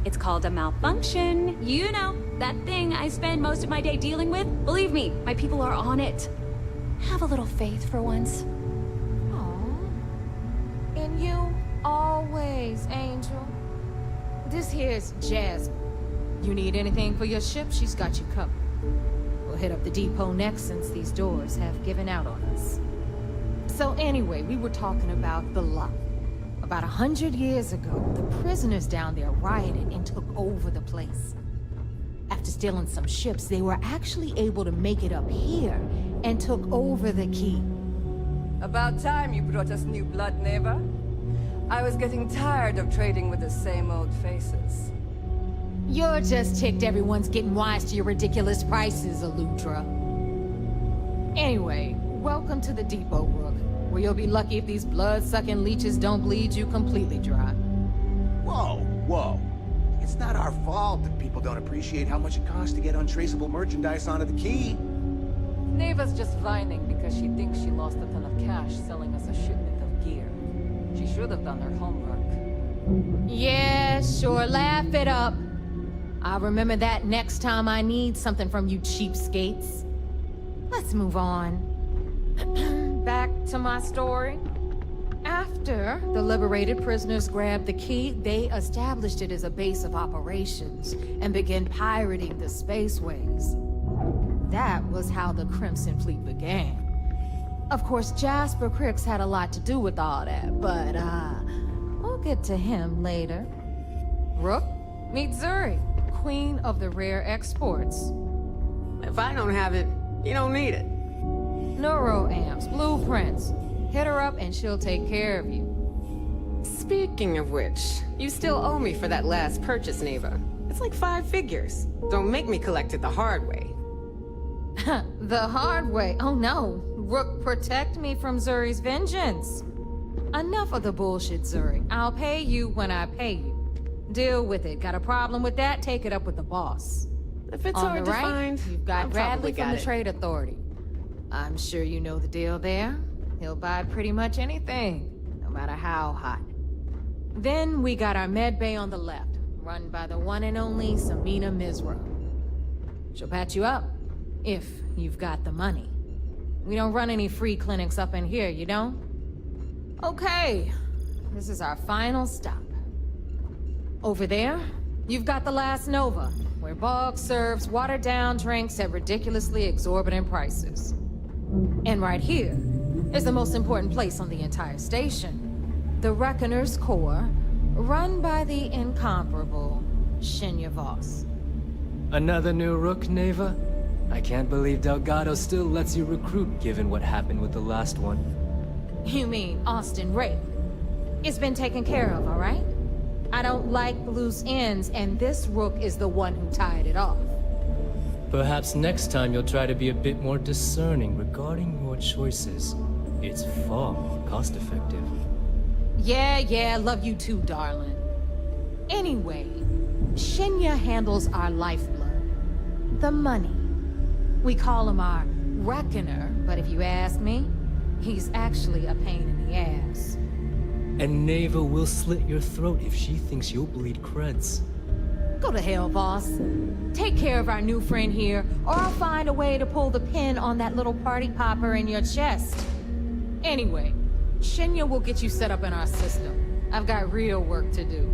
It's called a malfunction. You know, that thing I spend most of my day dealing with. Believe me, my people are on it. Have a little faith for once. Aww. And you, always, Angel. This here's Jasmine. You need anything for your ship, she's got you covered. We'll hit up the depot next since these doors have given out on us. So anyway, we were talking about the Lock. About 100 years ago, the prisoners down there rioted and took over the place. After stealing some ships, they were actually able to make it up here and took over the key. About time you brought us new blood, Neva. I was getting tired of trading with the same old faces. You're just ticked everyone's getting wise to your ridiculous prices, Aludra. Anyway, welcome to the depot, Rook, where you'll be lucky if these blood-sucking leeches don't bleed you completely dry. Whoa. It's not our fault that people don't appreciate how much it costs to get untraceable merchandise onto the key. Neva's just whining because she thinks she lost a ton of cash selling us a shipment of gear. She should have done her homework. Yeah, sure, laugh it up. I'll remember that next time I need something from you cheapskates. Let's move on. Back to my story. After the liberated prisoners grabbed the key, they established it as a base of operations and began pirating the spaceways. That was how the Crimson Fleet began. Of course, Jasper Cricks had a lot to do with all that, but we'll get to him later. Rook, meet Zuri, Queen of the Rare Exports. If I don't have it, you don't need it. Neuroamps, blueprints. Hit her up and she'll take care of you. Speaking of which, you still owe me for that last purchase, Neva. It's like 5 figures. Don't make me collect it the hard way. The hard way? Oh no. Rook, protect me from Zuri's vengeance. Enough of the bullshit, Zuri. I'll pay you when I pay you. Deal with it. Got a problem with that? Take it up with the boss. If it's On hard the to right, find, you've got I've Bradley probably from got the it. Trade Authority. I'm sure you know the deal there. He'll buy pretty much anything, no matter how hot. Then we got our med bay on the left, run by the one and only Samina Mizra. She'll patch you up, if you've got the money. We don't run any free clinics up in here, you don't? Okay, this is our final stop. Over there, you've got the Last Nova, where Bog serves watered-down drinks at ridiculously exorbitant prices. And right here is the most important place on the entire station. The Reckoner's Core, run by the incomparable Shinya Voss. Another new Rook, Neva? I can't believe Delgado still lets you recruit given what happened with the last one. You mean Austin Rape? It's been taken care of, all right? I don't like loose ends, and this Rook is the one who tied it off. Perhaps next time you'll try to be a bit more discerning regarding your choices. It's far more cost-effective. Yeah, love you too, darling. Anyway, Shinya handles our lifeblood. The money. We call him our reckoner, but if you ask me, he's actually a pain in the ass. And Neva will slit your throat if she thinks you'll bleed creds. Go to hell, boss. Take care of our new friend here, or I'll find a way to pull the pin on that little party popper in your chest. Anyway, Shinya will get you set up in our system. I've got real work to do.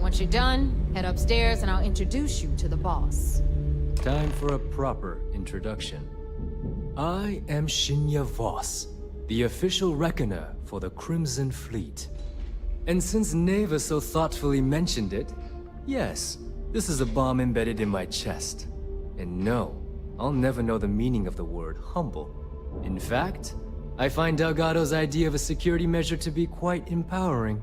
Once you're done, head upstairs and I'll introduce you to the boss. Time for a proper introduction. I am Shinya Voss, the official reckoner for the Crimson Fleet. And since Neva so thoughtfully mentioned it, yes, this is a bomb embedded in my chest. And no, I'll never know the meaning of the word humble. In fact, I find Delgado's idea of a security measure to be quite empowering.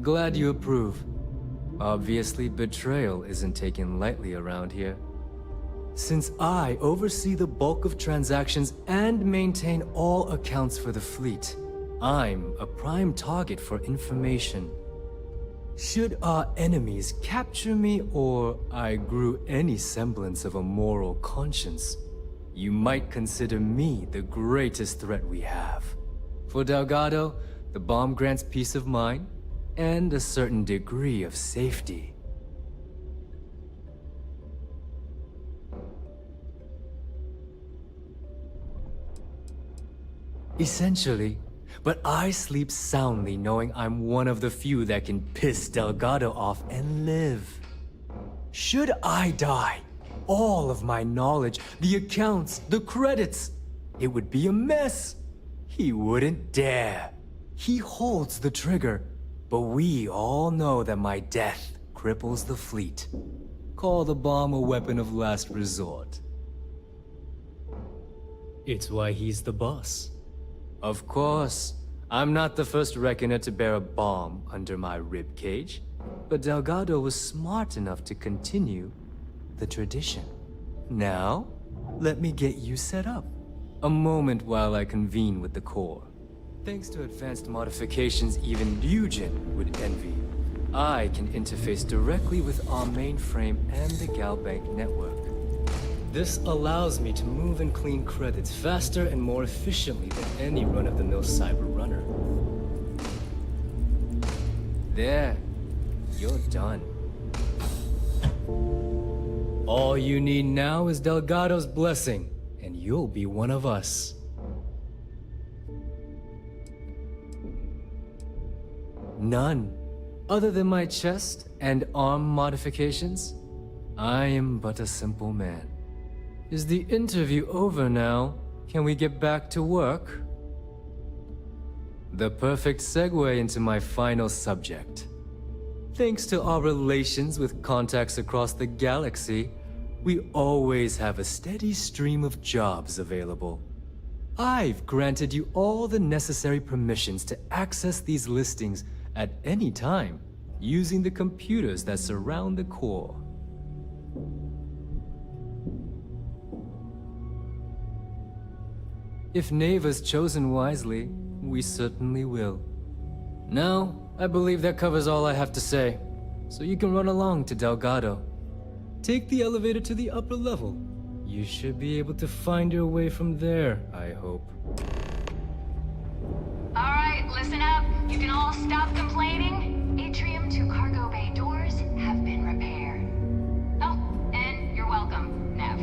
Glad you approve. Obviously, betrayal isn't taken lightly around here. Since I oversee the bulk of transactions and maintain all accounts for the fleet, I'm a prime target for information. Should our enemies capture me or I grew any semblance of a moral conscience, you might consider me the greatest threat we have. For Delgado, the bomb grants peace of mind and a certain degree of safety. Essentially, but I sleep soundly knowing I'm one of the few that can piss Delgado off and live. Should I die, all of my knowledge, the accounts, the credits, it would be a mess. He wouldn't dare. He holds the trigger, but we all know that my death cripples the fleet. Call the bomb a weapon of last resort. It's why he's the boss. Of course. I'm not the first reckoner to bear a bomb under my ribcage, but Delgado was smart enough to continue the tradition. Now, let me get you set up. A moment while I convene with the core. Thanks to advanced modifications even Ryujin would envy, I can interface directly with our mainframe and the Galbank network. This allows me to move and clean credits faster and more efficiently than any run-of-the-mill cyber runner. There, you're done. All you need now is Delgado's blessing, and you'll be one of us. None. Other than my chest and arm modifications, I am but a simple man. Is the interview over now? Can we get back to work? The perfect segue into my final subject. Thanks to our relations with contacts across the galaxy, we always have a steady stream of jobs available. I've granted you all the necessary permissions to access these listings at any time, using the computers that surround the core. If Neva's chosen wisely, we certainly will. Now, I believe that covers all I have to say, so you can run along to Delgado. Take the elevator to the upper level. You should be able to find your way from there, I hope. Alright, listen up. You can all stop complaining. Atrium to cargo bay doors have been repaired. Oh, and you're welcome, Nev.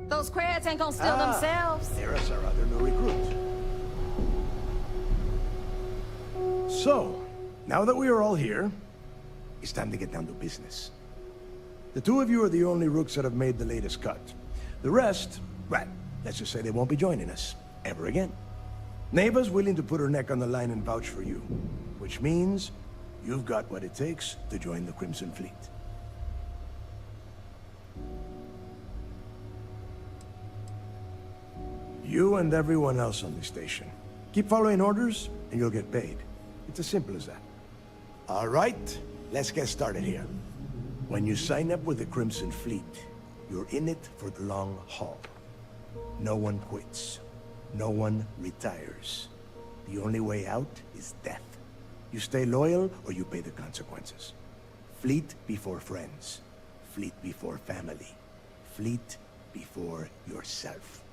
Those creds ain't gonna steal themselves. There's our other new recruit. So, now that we are all here, it's time to get down to business. The two of you are the only rooks that have made the latest cut. The rest, well, let's just say they won't be joining us, ever again. Neva's willing to put her neck on the line and vouch for you, which means you've got what it takes to join the Crimson Fleet. You and everyone else on the station. Keep following orders, and you'll get paid. It's as simple as that. All right, let's get started here. When you sign up with the Crimson Fleet, you're in it for the long haul. No one quits. No one retires. The only way out is death. You stay loyal, or you pay the consequences. Fleet before friends. Fleet before family. Fleet before yourself.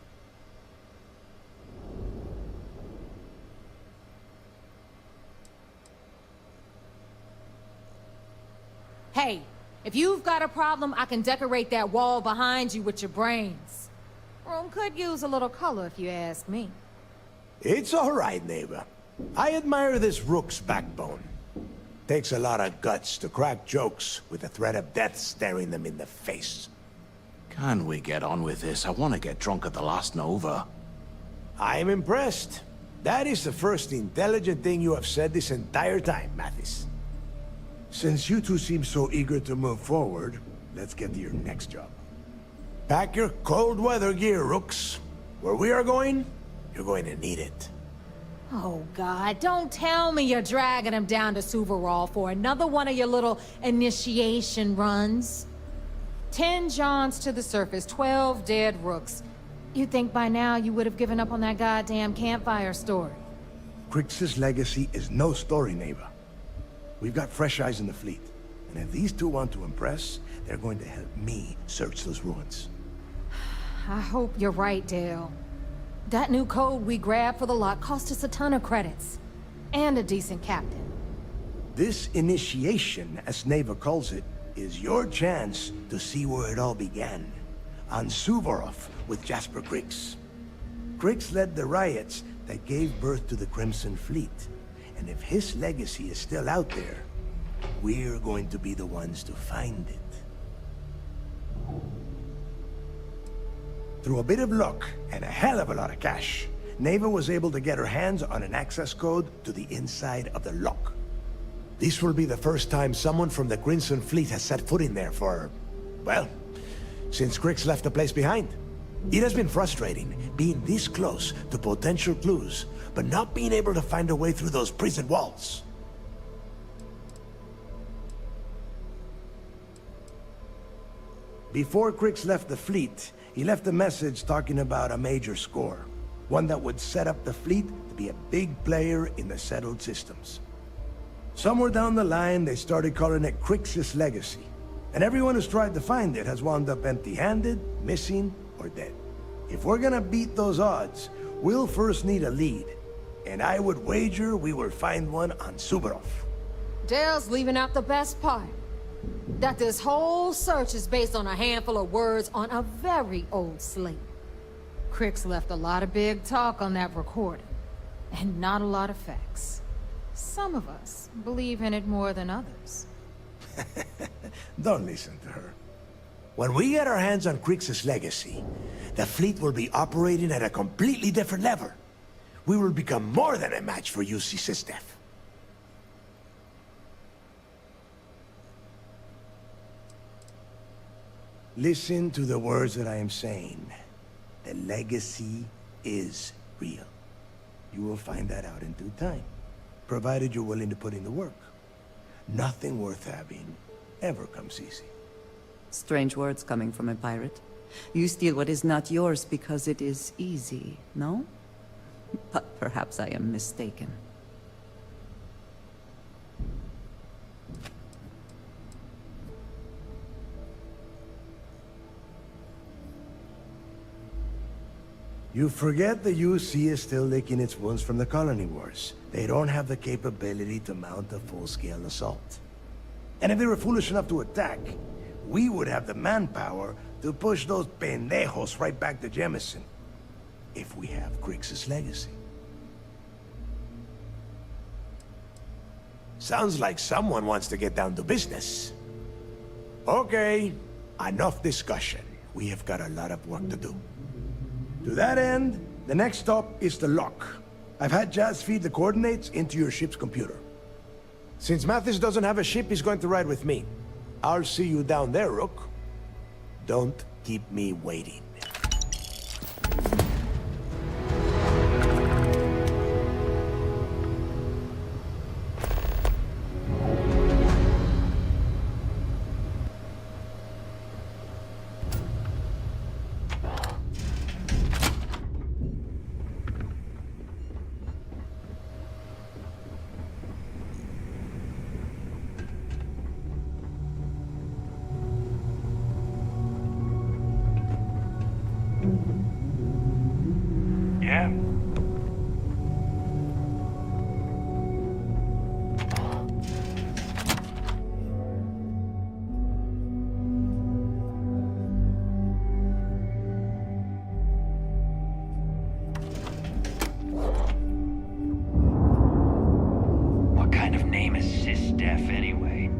Hey, if you've got a problem, I can decorate that wall behind you with your brains. Room could use a little color if you ask me. It's all right, neighbor. I admire this Rook's backbone. Takes a lot of guts to crack jokes with the threat of death staring them in the face. Can we get on with this? I want to get drunk at the last Nova. I'm impressed. That is the first intelligent thing you have said this entire time, Mathis. Since you two seem so eager to move forward, let's get to your next job. Pack your cold weather gear, Rooks. Where we are going, you're going to need it. Oh, God, don't tell me you're dragging him down to Suvarol for another one of your little initiation runs. 10 Johns to the surface, 12 dead Rooks. You'd think by now you would have given up on that goddamn campfire story. Crix's legacy is no story, neighbor. We've got fresh eyes in the fleet. And if these two want to impress, they're going to help me search those ruins. I hope you're right, Dale. That new code we grabbed for the lock cost us a ton of credits. And a decent captain. This initiation, as Neva calls it, is your chance to see where it all began. On Suvorov with Jasper Crix. Crix led the riots that gave birth to the Crimson Fleet. And if his legacy is still out there, we're going to be the ones to find it. Through a bit of luck and a hell of a lot of cash, Neva was able to get her hands on an access code to the inside of the lock. This will be the first time someone from the Crimson Fleet has set foot in there for, well, since Crix left the place behind. It has been frustrating, being this close to potential clues, but not being able to find a way through those prison walls. Before Crix left the fleet, he left a message talking about a major score. One that would set up the fleet to be a big player in the settled systems. Somewhere down the line, they started calling it Crix's legacy. And everyone who's tried to find it has wound up empty-handed, missing, or dead. If we're gonna beat those odds, we'll first need a lead. And I would wager we will find one on Suvorov. Dale's leaving out the best part. That this whole search is based on a handful of words on a very old slate. Crix left a lot of big talk on that recording, and not a lot of facts. Some of us believe in it more than others. Don't listen to her. When we get our hands on Crix's legacy, the fleet will be operating at a completely different level. We will become more than a match for UC Systef. Listen to the words that I am saying. The legacy is real. You will find that out in due time, provided you're willing to put in the work. Nothing worth having ever comes easy. Strange words coming from a pirate. You steal what is not yours because it is easy, no? But perhaps I am mistaken. You forget the UC is still licking its wounds from the colony wars. They don't have the capability to mount a full-scale assault. And if they were foolish enough to attack, we would have the manpower to push those pendejos right back to Jemison. If we have Crix's legacy. Sounds like someone wants to get down to business. Okay, enough discussion. We have got a lot of work to do. To that end, the next stop is the lock. I've had Jazz feed the coordinates into your ship's computer. Since Mathis doesn't have a ship, he's going to ride with me. I'll see you down there, Rook. Don't keep me waiting. Yeah? What kind of name is Sysdef anyway?